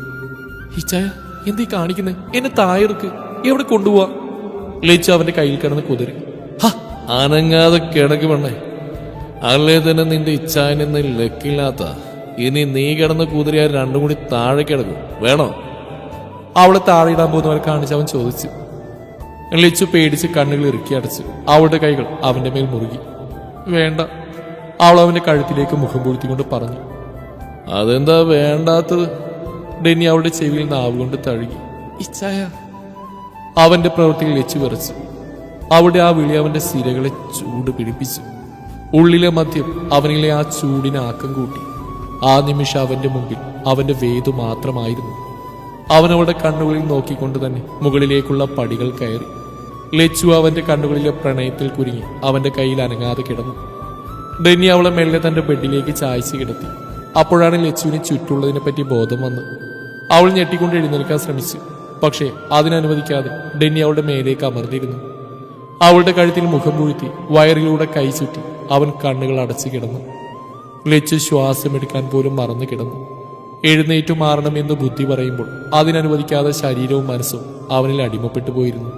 ഹിച്ചായ, എന്തീ കാണിക്കുന്നേ? എന്നെ താഴെടുക്ക്, എവിടെ കൊണ്ടുപോവാ? ലച്ചു അവന്റെ കയ്യിൽ കിടന്ന് കുതിരി. അനങ്ങാതെ കിടക്ക് പെണ്ണേ, അല്ലേ തന്നെ നിന്റെ ഇച്ഛായനെന്ന് ലക്കില്ലാത്ത. ഇനി നീ കിടന്ന് കുതിരിയാൽ രണ്ടും കൂടി താഴെ കിടക്കും, വേണോ? അവളെ താഴെ ഇടാൻ പോകുന്നവരെ കാണിച്ച് അവൻ ചോദിച്ചു. ലച്ചു പേടിച്ച് കണ്ണുകൾ ഇറുക്കി അടച്ചു. അവളുടെ കൈകൾ അവന്റെ മേൽ മുറുകി. വേണ്ട. അവൾ അവന്റെ കഴുത്തിലേക്ക് മുഖം പൂഴ്ത്തിക്കൊണ്ട് പറഞ്ഞു. അതെന്താ വേണ്ടാത്തത്? ഡെന്നി അവളുടെ ചെവിയിൽ നാവുകൊണ്ട് തഴുകി. ഇച്ചായ. അവന്റെ പ്രവൃത്തിയിൽ ലച്ചു വിറച്ചു. അവിടെ ആ വിളി അവന്റെ സിരകളെ ചൂട് പിടിപ്പിച്ചു. ഉള്ളിലെ മദ്യം അവനിലെ ആ ചൂടിന് ആക്കം കൂട്ടി. ആ നിമിഷം അവന്റെ മുമ്പിൽ അവന്റെ വേദു മാത്രമായിരുന്നു. അവനവളുടെ കണ്ണുകളിൽ നോക്കിക്കൊണ്ട് തന്നെ മുകളിലേക്കുള്ള പടികൾ കയറി. ലച്ചു അവന്റെ കണ്ണുകളിലെ പ്രണയത്തിൽ കുരുങ്ങി അവന്റെ കയ്യിൽ അനങ്ങാതെ കിടന്നു. ഡെന്നി അവളെ മെല്ലെ തന്റെ ബെഡിലേക്ക് ചായച്ച് കിടത്തി. അപ്പോഴാണ് ലച്ചുവിന് ചുറ്റുള്ളതിനെപ്പറ്റി ബോധം വന്ന്. അവൾ ഞെട്ടിക്കൊണ്ട് എഴുന്നേൽക്കാൻ ശ്രമിച്ചു. പക്ഷേ അതിനനുവദിക്കാതെ ഡെന്നി അവളുടെ മേലേക്ക് അമർന്നിരുന്നു. അവളുടെ കഴുത്തിൽ മുഖം പൂഴ്ത്തി വയറിലൂടെ കൈ ചുറ്റി അവൻ കണ്ണുകൾ അടച്ചു കിടന്നു. ലച്ചു ശ്വാസമെടുക്കാൻ പോലും മറന്നു കിടന്നു. എഴുന്നേറ്റു മാറണമെന്ന് ബുദ്ധി പറയുമ്പോൾ അതിനനുവദിക്കാതെ ശരീരവും മനസ്സും അവനിൽ അടിമപ്പെട്ടു പോയിരുന്നു.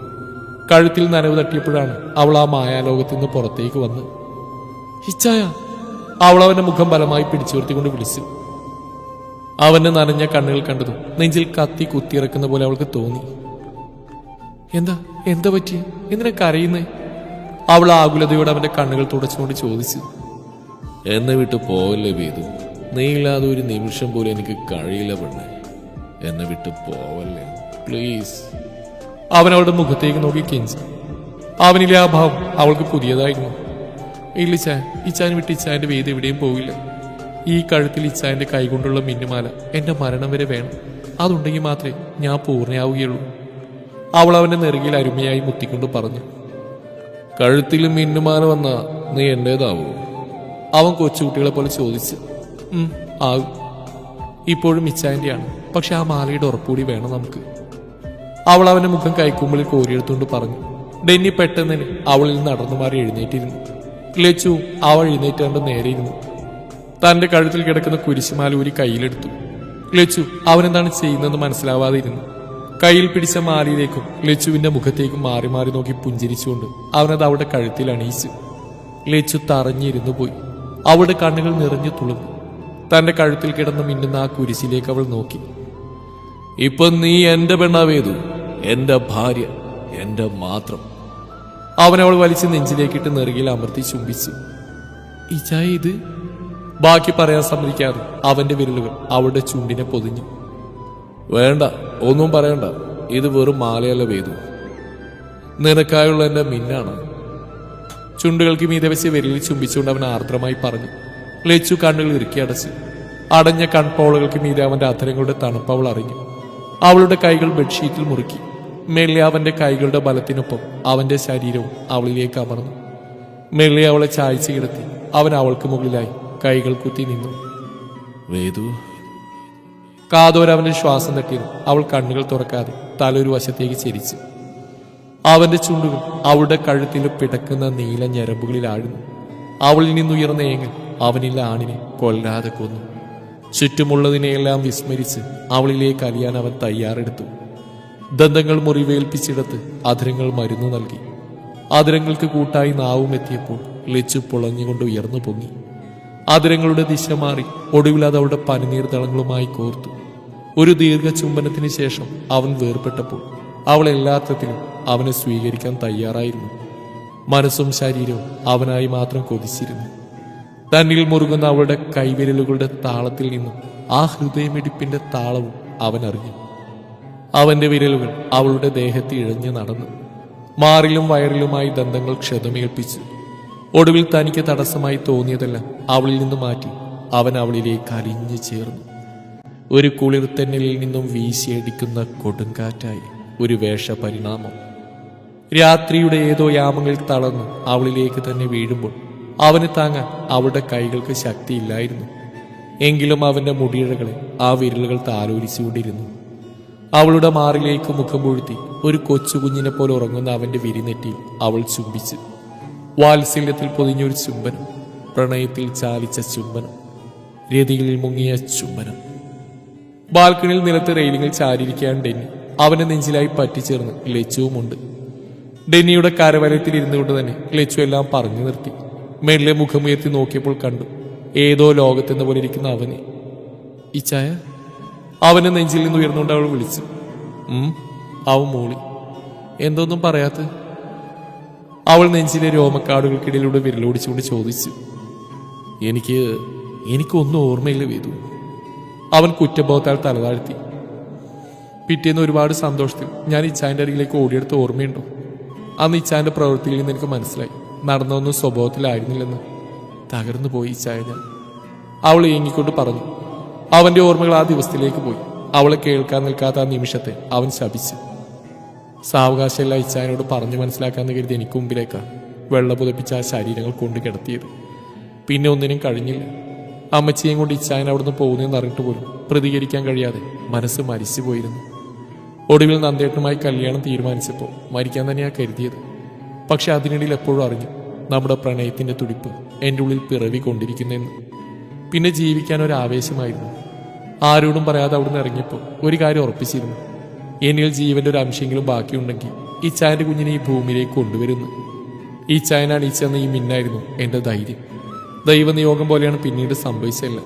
കഴുത്തിൽ നനവ് തട്ടിയപ്പോഴാണ് അവൾ ആ മായാലോകത്തിൽ നിന്ന് പുറത്തേക്ക് വന്ന്. ഇച്ചായ. അവൾ അവന്റെ മുഖം ബലമായി പിടിച്ചുയർത്തിക്കൊണ്ട് വിളിച്ചു. അവന്റെ നനഞ്ഞ കണ്ണുകൾ കണ്ടതും നെഞ്ചിൽ കത്തി കുത്തിയിറക്കുന്ന പോലെ അവൾക്ക് തോന്നി. എന്താ എന്താ പറ്റി? എന്തിനാ കരയുന്നേ? അവൾ ആകുലതയോടെ അവന്റെ കണ്ണുകൾ തുടച്ചുകൊണ്ട് ചോദിച്ചു. എന്നെ വിട്ട് പോവല്ലേ വേദു, നീ ഇല്ലാതെ ഒരു നിമിഷം പോലും എനിക്ക് കഴിയില്ല പെണ്ണെ. എന്നെ വിട്ട് പോവല്ലേ പ്ലീസ്. അവൻ അവളുടെ മുഖത്തേക്ക് നോക്കി കെഞ്ചി. അവനിലെ ആ ഭാവം അവൾക്ക് പുതിയതായിരുന്നു. ഇല്ല ഇച്ചായ, ഇച്ചാൻ വിട്ട് ഇച്ചായന്റെ വേദി എവിടെയും പോവില്ല. ഈ കഴുത്തിൽ ഇച്ചായന്റെ കൈകൊണ്ടുള്ള മിന്നുമാല എന്റെ മരണം വരെ വേണം. അതുണ്ടെങ്കിൽ മാത്രമേ ഞാൻ പൂർണ്ണയാവുകയുള്ളൂ. അവൾ അവന്റെ നെറുകിൽ അരുമയായി മുത്തിക്കൊണ്ട് പറഞ്ഞു. കഴുത്തിൽ മിന്നുമാല വന്നാ നീ എന്റേതാവൂ? അവൻ കൊച്ചുകുട്ടികളെ പോലെ ചോദിച്ചു. ആകും. ഇപ്പോഴും ഇച്ചായന്റെയാണ്. പക്ഷെ ആ മാലയുടെ ഉറപ്പുകൂടി വേണം നമുക്ക്. അവൾ അവന്റെ മുഖം കൈക്കുമ്പിളിൽ കോരിയെടുത്തുകൊണ്ട് പറഞ്ഞു. ഡെന്നി പെട്ടെന്ന് അവളിൽ നിന്ന് നടന്നു മാറി എഴുന്നേറ്റിരുന്നു. ലച്ചു അവൾ എഴുന്നേറ്റാണ്ട് നേരെയിരുന്നു. തന്റെ കഴുത്തിൽ കിടക്കുന്ന കുരിശുമാല ഊരി കയ്യിലെടുത്തു. ലച്ചു അവനെന്താണ് ചെയ്യുന്നതെന്ന് മനസ്സിലാവാതെ ഇരുന്നു. കയ്യിൽ പിടിച്ച മാലയിലേക്കും ലച്ചുവിന്റെ മുഖത്തേക്കും മാറി മാറി നോക്കി പുഞ്ചിരിച്ചുകൊണ്ട് അവനത് അവളുടെ കഴുത്തിൽ അണിയിച്ചു. ലച്ചു തറഞ്ഞിരുന്നു പോയി. അവളുടെ കണ്ണുകൾ നിറഞ്ഞു തുളുമ്പി. തന്റെ കഴുത്തിൽ കിടന്ന് മിന്നുന്ന ആ കുരിശിലേക്ക് അവൾ നോക്കി. ഇപ്പൊ നീ എന്റെ പെണ്ണാവേതു, എന്റെ ഭാര്യ, എന്റെ മാത്രം. അവനവൾ വലിച്ച് നെഞ്ചിലേക്കിട്ട് നെറുകിൽ അമർത്തി ചുംബിച്ചു. ഇച്ചായ ഇത്? ബാക്കി പറയാൻ സമ്മതിക്കാതെ അവന്റെ വിരലുകൾ അവളുടെ ചുണ്ടിനെ പൊതിഞ്ഞു. വേണ്ട, ഒന്നും പറയണ്ട. ഇത് വെറും മാലയല്ല വേദു, നിനക്കായുള്ള എന്റെ മിന്നാണ്. ചുണ്ടുകൾക്ക് മീതെ വെച്ച് വിരലിൽ ചുംബിച്ചുകൊണ്ട് അവൻ ആർദ്രമായി പറഞ്ഞു. ലച്ചു കണ്ണുകൾ ഇറുക്കി അടച്ചു. അടഞ്ഞ കൺപോളകൾക്ക് മീതെ അവന്റെ അധരങ്ങളുടെ തണുപ്പ് അവൾ അറിഞ്ഞു. അവളുടെ കൈകൾ ബെഡ്ഷീറ്റിൽ മുറുക്കി. മെല്ലെ അവന്റെ കൈകളുടെ ബലത്തിനൊപ്പം അവന്റെ ശരീരവും അവളിലേക്ക് അമർന്നു. മെല്ലെ അവളെ ചായച്ച് കിടത്തി അവൻ അവൾക്ക് മുകളിലായി കൈകൾ കുത്തി നിന്നു. വേദു. കാതോരവന്റെ ശ്വാസം തട്ടിയത് അവൾ കണ്ണുകൾ തുറക്കാതെ തലൊരു വശത്തേക്ക് ചെരിച്ചു. അവന്റെ ചുണ്ടുകൾ അവളുടെ കഴുത്തിൽ പിടക്കുന്ന നീല ഞരമ്പുകളിൽ ആഴുന്നു. അവളിൽ നിന്നുയർന്ന ഏങ്ങൽ അവനില്ല ആണിനെ കൊല്ലാതെ കൊന്നു. ചുറ്റുമുള്ളതിനെയെല്ലാം വിസ്മരിച്ച് അവളിലേക്ക് അലിയാൻ അവൻ തയ്യാറെടുത്തു. ദന്തങ്ങൾ മുറിവേൽപ്പിച്ചിടത്ത് അധരങ്ങൾ മരുന്നു നൽകി. അധരങ്ങൾക്ക് കൂട്ടായി നാവും എത്തിയപ്പോൾ ലച്ചു പൊളഞ്ഞുകൊണ്ട് ഉയർന്നു പൊങ്ങി. അധരങ്ങളുടെ ദിശ മാറി ഒടുവിൽ അത് അവളുടെ പനിനീർ തളങ്ങളുമായി കോർത്തു. ഒരു ദീർഘ ചുംബനത്തിന് ശേഷം അവൻ വേർപെട്ടപ്പോൾ അവൾ എല്ലാത്തരത്തിലും അവനെ സ്വീകരിക്കാൻ തയ്യാറായിരുന്നു. മനസ്സും ശരീരവും അവനായി മാത്രം കൊതിച്ചിരുന്നു. തന്നിൽ മുറുകുന്ന അവളുടെ കൈവിരലുകളുടെ താളത്തിൽ നിന്നും ആ ഹൃദയമിടിപ്പിന്റെ താളവും അവൻ അറിഞ്ഞു. അവന്റെ വിരലുകൾ അവളുടെ ദേഹത്ത് ഇഴഞ്ഞു നടന്നു. മാറിലും വയറിലുമായി ദന്തങ്ങൾ ക്ഷതമേൽപ്പിച്ചു. ഒടുവിൽ തനിക്ക് തടസ്സമായി തോന്നിയതെല്ലാം അവളിൽ നിന്ന് മാറ്റി അവൻ അവളിലേക്ക് അലിഞ്ഞു ചേർന്നു. ഒരു കുളിർ തെന്നലിൽ നിന്നും വീശിയടിക്കുന്ന കൊടുങ്കാറ്റായി ഒരു വേഷപരിണാമം. രാത്രിയുടെ ഏതോ യാമങ്ങളിൽ തളർന്നു അവളിലേക്ക് തന്നെ വീഴുമ്പോൾ അവന് താങ്ങാൻ അവളുടെ കൈകൾക്ക് ശക്തിയില്ലായിരുന്നു. എങ്കിലും അവന്റെ മുടിയിഴകളെ ആ വിരലുകൾ താലോലിച്ചുകൊണ്ടിരുന്നു. അവളുടെ മാറിലേക്ക് മുഖം പൂഴ്ത്തി ഒരു കൊച്ചുകുഞ്ഞിനെ പോലെ ഉറങ്ങുന്ന അവന്റെ വിരിനെറ്റിയിൽ അവൾ ചുംബിച്ചു. വാത്സല്യത്തിൽ പൊതിഞ്ഞൊരു ചുംബനം, പ്രണയത്തിൽ ചാലിച്ച ചുംബനം, രതിയിൽ മുങ്ങിയ ചുംബനം. ബാൽക്കണിയിൽ നിലത്ത് റെയിലിങ്ങിൽ ചാരിയിരിക്കാൻ ഡെന്നി അവന്റെ നെഞ്ചിലായി പറ്റിച്ചേർന്ന് ലച്ചുവുമുണ്ട്. ഡെന്നിയുടെ കരവലയത്തിൽ ഇരുന്നുകൊണ്ട് തന്നെ ലച്ചു എല്ലാം പറഞ്ഞു നിർത്തി. മെല്ലെ മുഖമുയർത്തി നോക്കിയപ്പോൾ കണ്ടു ഏതോ ലോകത്തെന്ന പോലെ ഇരിക്കുന്ന അവനെ. ഇച്ചായ? അവനെ നെഞ്ചിൽ നിന്ന് ഉയർന്നുകൊണ്ട് അവൾ വിളിച്ചു. അവൻ മൂളി. എന്തൊന്നും പറയാത്ത? അവൾ നെഞ്ചിലെ രോമക്കാടുകൾക്കിടയിലൂടെ വിരലോടിച്ചുകൊണ്ട് ചോദിച്ചു. എനിക്കൊന്നും ഓർമ്മയില്ല വേദു. അവൻ കുറ്റബോധത്താൽ തലതാഴ്ത്തി. പിറ്റേന്ന് ഒരുപാട് സന്തോഷത്തിൽ ഞാൻ ഇച്ചായൻ്റെ അരികിലേക്ക് ഓടിയെടുത്ത് ഓർമ്മയുണ്ടോ? അന്ന് ഇച്ചായൻ്റെ പ്രവൃത്തിയിൽ നിന്ന് എനിക്ക് മനസ്സിലായി നടന്നൊന്നും സ്വഭാവത്തിലായിരുന്നില്ലെന്ന്. തകർന്നു പോയി ഇച്ചായ ഞാൻ. അവൾ ഏങ്ങിക്കൊണ്ട് പറഞ്ഞു. അവൻ്റെ ഓർമ്മകൾ ആ ദിവസത്തിലേക്ക് പോയി. അവളെ കേൾക്കാൻ നിൽക്കാത്ത ആ നിമിഷത്തെ അവൻ ശപിച്ചു. സാവകാശമല്ല ഇച്ചായനോട് പറഞ്ഞു മനസ്സിലാക്കാന്ന് കരുതി എനിക്ക് മുമ്പിലേക്കാണ് വെള്ള പുതപ്പിച്ച ആ ശരീരങ്ങൾ കൊണ്ട് കിടത്തിയത്. പിന്നെ ഒന്നിനും കഴിഞ്ഞില്ല. അമ്മച്ചിയെയും കൊണ്ട് ഇച്ചായൻ അവിടുന്ന് പോകുന്നതെന്ന് അറിഞ്ഞിട്ട് പോലും പ്രതികരിക്കാൻ കഴിയാതെ മനസ്സ് മരിച്ചു പോയിരുന്നു. ഒടുവിൽ നന്ദേട്ടനുമായി കല്യാണം തീരുമാനിച്ചപ്പോൾ മരിക്കാൻ തന്നെയാണ് കരുതിയത്. പക്ഷെ അതിനിടയിൽ എപ്പോഴും അറിഞ്ഞു നമ്മുടെ പ്രണയത്തിന്റെ തുടിപ്പ് എൻ്റെ ഉള്ളിൽ പിറവി കൊണ്ടിരിക്കുന്നെന്ന്. പിന്നെ ജീവിക്കാൻ ഒരു ആവേശമായിരുന്നു. ആരോടും പറയാതെ അവിടുന്ന് ഇറങ്ങിയപ്പോൾ ഒരു കാര്യം ഉറപ്പിച്ചിരുന്നു, എന്നിൽ ജീവന്റെ ഒരു അംശമെങ്കിലും ബാക്കിയുണ്ടെങ്കിൽ ഈ ചായന്റെ കുഞ്ഞിനെ ഈ ഭൂമിയിലേക്ക് കൊണ്ടുവരുന്നു. ഈ ചായനാണ് ഈ ചെന്ന ഈ മിന്നായിരുന്നു എൻ്റെ ധൈര്യം. ദൈവനിയോഗം പോലെയാണ് പിന്നീട് സംഭവിച്ചല്ല.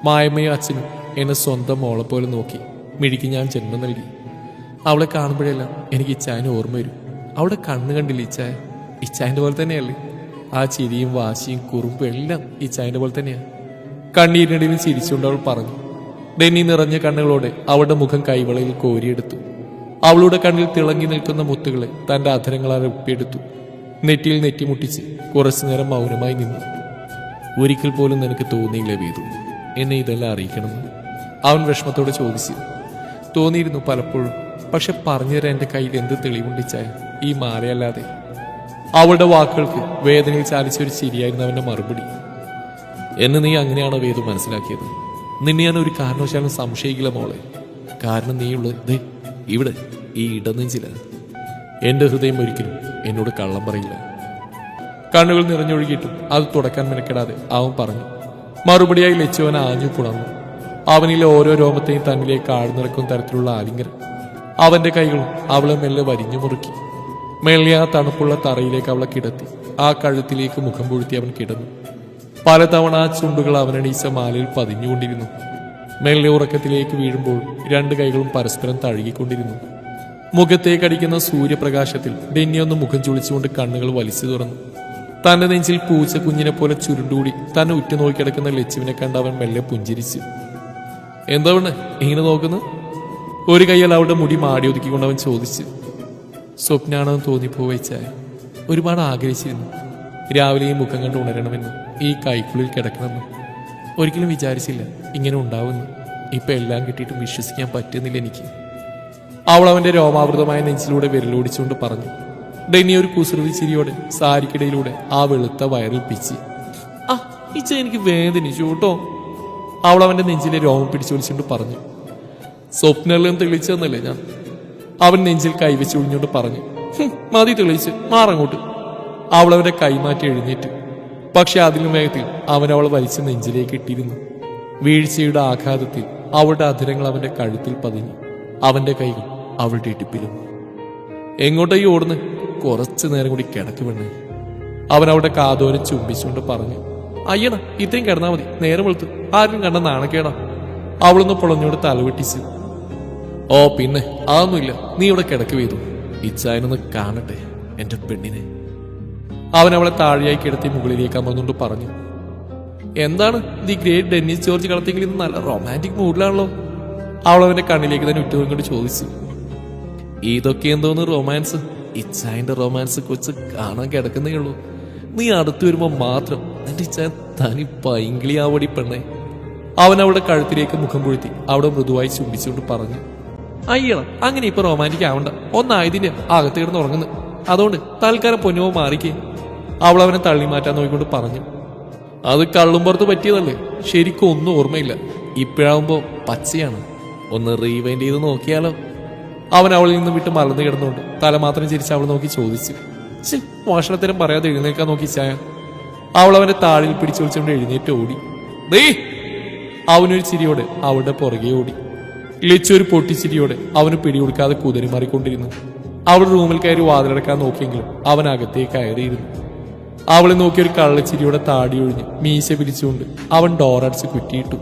മായമ്മയും അച്ഛനും എന്നെ സ്വന്തം മോളെ പോലെ നോക്കി മിഴിക്ക് ഞാൻ ജന്മം നൽകി. അവളെ കാണുമ്പോഴെല്ലാം എനിക്ക് ഇച്ചായനെ ഓർമ്മ വരും. അവിടെ കണ്ണ് കണ്ടില്ല ഇച്ചായ, ഇച്ചായൻ്റെ പോലെ തന്നെയല്ലേ? ആ ചിരിയും വാശിയും കുറുമ്പും എല്ലാം ഇച്ചായൻ്റെ പോലെ തന്നെയാണ്. കണ്ണീരിനിടയിൽ ചിരിച്ചുകൊണ്ട് അവൾ പറഞ്ഞു. ഡെന്നി നിറഞ്ഞ കണ്ണുകളോടെ അവളുടെ മുഖം കൈവളയിൽ കോരിയെടുത്തു. അവളുടെ കണ്ണിൽ തിളങ്ങി നിൽക്കുന്ന മുത്തുകളെ തന്റെ അധരങ്ങളാൽ ഒപ്പിയെടുത്തു. നെറ്റിയിൽ നെറ്റിമുട്ടിച്ച് കുറച്ചു നേരം മൗനമായി നിന്നു. ഒരിക്കൽ പോലും നിനക്ക് തോന്നിയില്ല വീതു എന്നെ ഇതെല്ലാം അറിയിക്കണമെന്ന് അവൻ വിഷമത്തോടെ ചോദിച്ചു. തോന്നിയിരുന്നു പലപ്പോഴും, പക്ഷെ പറഞ്ഞു തരാൻ എൻ്റെ കയ്യിൽ എന്ത് തെളിവുണ്ടിച്ചായ ഈ മാലയല്ലാതെ. അവളുടെ വാക്കുകൾക്ക് വേദനയിൽ ചാലിച്ചൊരു ചിരിയായിരുന്നു അവന്റെ മറുപടി. എന്നെ നീ അങ്ങനെയാണോ വേദു മനസ്സിലാക്കിയത്? നിന്നെ ഞാൻ ഒരു കാരണവശാലും സംശയിക്കില്ല മോളെ. കാരണം നീയുള്ളത് ദേ ഇവിടെ ഈ ഇടനെഞ്ചില. എൻ്റെ ഹൃദയം ഒരിക്കലും എന്നോട് കള്ളം പറയില്ല. കണ്ണുകൾ നിറഞ്ഞൊഴുകിയിട്ടും അത് തുടക്കാൻ മെനക്കെടാതെ അവൻ പറഞ്ഞു. മറുപടിയായി ലച്ചുവൻ ആഞ്ഞു പുണർന്നു. അവനിലെ ഓരോ രോമത്തെയും തന്നിലേക്ക് ആഴ്ന്നിറക്കും തരത്തിലുള്ള ആലിംഗനം. അവന്റെ കൈകളും അവളെ മെല്ലെ വരിഞ്ഞു മുറുക്കി. മെല്ലെ ആ തണുപ്പുള്ള തറയിലേക്ക് അവളെ കിടത്തി. ആ കഴുത്തിലേക്ക് മുഖം പൊഴുത്തി അവൻ കിടന്നു. പലതവണ ആ ചുണ്ടുകൾ അവനണീച്ച മാലയിൽ പതിഞ്ഞുകൊണ്ടിരുന്നു. മെല്ലെ ഉറക്കത്തിലേക്ക് വീഴുമ്പോൾ രണ്ട് കൈകളും പരസ്പരം തഴുകിക്കൊണ്ടിരുന്നു. മുഖത്തേക്കടിക്കുന്ന സൂര്യപ്രകാശത്തിൽ ഡെന്നിയൊന്ന് മുഖം ചുളിച്ചുകൊണ്ട് കണ്ണുകൾ വലിച്ചു തുറന്നു. തന്റെ നെഞ്ചിൽ പൂച്ച കുഞ്ഞിനെ പോലെ ചുരുണ്ടുകൂടി തന്നെ ഉറ്റുനോക്കി കിടക്കുന്ന ലച്ചുവിനെ കണ്ട് അവൻ മെല്ലെ പുഞ്ചിരിച്ചു. എന്താ വേണേ ഇങ്ങനെ നോക്കുന്നു? ഒരു കൈയാൽ അവളുടെ മുടി മാടി ഒതുക്കിക്കൊണ്ട് അവൻ ചോദിച്ചു. സ്വപ്നാണെന്ന് തോന്നിപ്പോവച്ചായ ഒരുപാട് ആഗ്രഹിച്ചിരുന്നു. രാവിലെ ഈ മുഖം കണ്ട് ഉണരണമെന്ന്, ഈ കൈക്കുള്ളിൽ കിടക്കണമെന്ന്. ഒരിക്കലും വിചാരിച്ചില്ല ഇങ്ങനെ ഉണ്ടാവുമെന്ന്. ഇപ്പൊ എല്ലാം കിട്ടിയിട്ടും വിശ്വസിക്കാൻ പറ്റുന്നില്ല എനിക്ക്. അവൾ അവന്റെ രോമാവൃതമായ നെഞ്ചിലൂടെ വിരലോടിച്ചുകൊണ്ട് പറഞ്ഞു. ഡെന്നി ഒരു കുസൃതി ചിരിയോടെ സാരിക്കിടയിലൂടെ ആ വെളുത്ത വയറിൽ പിച്ചി. ആ ഇച്ച എനിക്ക് വേദനിച്ചു കേട്ടോ. അവൾ അവന്റെ നെഞ്ചിലെ രോമം പിടിച്ചൊളിച്ചുകൊണ്ട് പറഞ്ഞു. സ്വപ്നെല്ലാം തെളിച്ചെന്നല്ലേ ഞാൻ? അവൻ നെഞ്ചിൽ കൈവച്ച് ഒഴിഞ്ഞുകൊണ്ട് പറഞ്ഞു. മതി തെളിച്ച് മാറങ്ങോട്ട്. അവൾ അവന്റെ കൈമാറ്റി എഴുന്നേറ്റു. പക്ഷെ അതിലും വേഗത്തിൽ അവൻ അവൾ വലിച്ച് നെഞ്ചിലേക്ക് ഇട്ടിരുന്നു. വീഴ്ചയുടെ ആഘാതത്തിൽ അവളുടെ അധരങ്ങൾ അവന്റെ കഴുത്തിൽ പതിഞ്ഞു. അവന്റെ കൈകൾ അവളുടെ ഇടുപ്പിലും. എങ്ങോട്ടേക്ക് ഓടുന്നു? കുറച്ചു നേരം കൂടി കിടക്ക് പെണ്ണ്. അവൻ അവളുടെ കാതോരെ ചുംബിച്ചുകൊണ്ട് പറഞ്ഞു. അയ്യണ ഇത്രയും കിടന്നാ മതി, നേരം വെളുത്ത് ആരും കണ്ട നാണക്കേടാ. അവളൊന്ന് പൊളഞ്ഞോട് തലവെട്ടിച്ചു. ഓ പിന്നെ അതൊന്നുമില്ല, നീ ഇവിടെ കിടക്ക് വീതു. ഇച്ചായനൊന്ന് കാണട്ടെ എന്റെ പെണ്ണിനെ. അവൻ അവളെ താഴെയായി കിടത്തി മുകളിലേക്ക് അമർന്നുകൊണ്ട് പറഞ്ഞു. എന്താണ് ദി ഗ്രേറ്റ് ഡെന്നിസ് ജോർജ് കളത്തിങ്കിൽ ഇന്ന് നല്ല റൊമാൻറ്റിക് മൂഡിലാണല്ലോ. അവൾ അവന്റെ കണ്ണിലേക്ക് തന്നെ ഉറ്റുകൊണ്ട് ചോദിച്ചു. ഇതൊക്കെ എന്തോന്ന് റൊമാൻസ്? ഇച്ചായന്റെ റൊമാൻസ് കൊച്ച് കാണാൻ കിടക്കുന്നേ ഉള്ളൂ. നീ അടുത്തു വരുമ്പോ മാത്രം എന്റെ ഇച്ചായൻ തനി പൈങ്കിളിയാവടി പെണ്ണെ. അവൻ അവളുടെ കഴുത്തിലേക്ക് മുഖം പൊഴുത്തി അവിടെ മൃദുവായി ചുംബിച്ചുകൊണ്ട് പറഞ്ഞു. അയ്യള അങ്ങനെ ഇപ്പൊ റൊമാൻറ്റിക് ആവണ്ട, ഒന്നായതിന്റെ അകത്ത് കിടന്ന് ഉറങ്ങുന്നു. അതുകൊണ്ട് തൽക്കാലം പൊന്നുമോ മാറിക്കേ. അവൾ അവനെ തള്ളി മാറ്റാൻ നോക്കിക്കൊണ്ട് പറഞ്ഞു. അത് കള്ളും പുറത്ത് പറ്റിയതല്ലേ, ശരിക്കും ഒന്നും ഓർമ്മയില്ല. ഇപ്പോഴാവുമ്പോ പച്ചയാണ്. ഒന്ന് റീവൈൻഡ് ചെയ്ത് നോക്കിയാലോ? അവൻ അവളിൽ നിന്ന് വിട്ട് മലർന്നു കിടന്നുകൊണ്ട് തല മാത്രം ചിരിച്ച് അവൾ നോക്കി ചോദിച്ചു. മോഷണത്തരം പറയാതെ എഴുന്നേൽക്കാൻ നോക്കി ചായ. അവൾ അവന്റെ താഴിൽ പിടിച്ചൊളിച്ചുകൊണ്ട് എഴുന്നേറ്റ് ഓടി. അവനൊരു ചിരിയോടെ അവളുടെ പുറകെ ഓടി. ലച്ചൊരു പൊട്ടിച്ചിരിയോടെ അവന് പിടികൊടുക്കാതെ കുതിരി മാറിക്കൊണ്ടിരുന്നു. അവൾ റൂമിൽ കയറി വാതിലടക്കാൻ നോക്കിയെങ്കിലും അവൻ അകത്തേക്ക് കയറിയിരുന്നു. അവളെ നോക്കി ഒരു കള്ളച്ചിരിയോടെ താടി ഒഴിഞ്ഞ് മീശ പിരിച്ചുകൊണ്ട് അവൻ ഡോറടിച്ച് കുറ്റിയിട്ടു.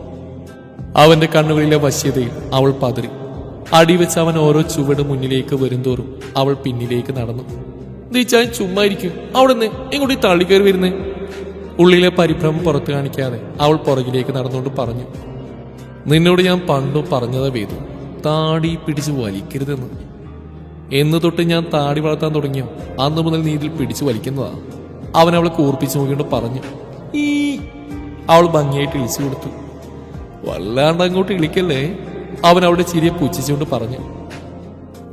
അവന്റെ കണ്ണുകളിലെ വശ്യതയിൽ അവൾ പതറി. അടിവെച്ച് അവൻ ഓരോ ചുവട് മുന്നിലേക്ക് വരുംതോറും അവൾ പിന്നിലേക്ക് നടന്നു. നീച്ചാൻ ചുമ്മാ ഇരിക്കും, അവിടെ നിന്ന് ഇങ്ങോട്ട് തള്ളിക്കയറി വരുന്നേ. ഉള്ളിലെ പരിഭ്രമം പുറത്തു കാണിക്കാതെ അവൾ പുറകിലേക്ക് നടന്നുകൊണ്ട് പറഞ്ഞു. നിന്നോട് ഞാൻ പണ്ടു പറഞ്ഞതാ വേദു, താടി പിടിച്ച് വലിക്കരുതെന്ന്. എന്ന് തൊട്ട് ഞാൻ താടി വളർത്താൻ തുടങ്ങിയോ അന്ന് മുതൽ നീ ഇതിൽ പിടിച്ചു വലിക്കുന്നതാ. അവൻ അവളെ കൂർപ്പിച്ചു നോക്കിക്കൊണ്ട് പറഞ്ഞു. ഈ അവൾ ഭംഗിയായിട്ട് ഇളിച്ചു കൊടുത്തു. വല്ലാണ്ട് അങ്ങോട്ട് ഇളിക്കല്ലേ, അവൻ അവളുടെ ചിരിയെ പുച്ഛിച്ചുകൊണ്ട് പറഞ്ഞു.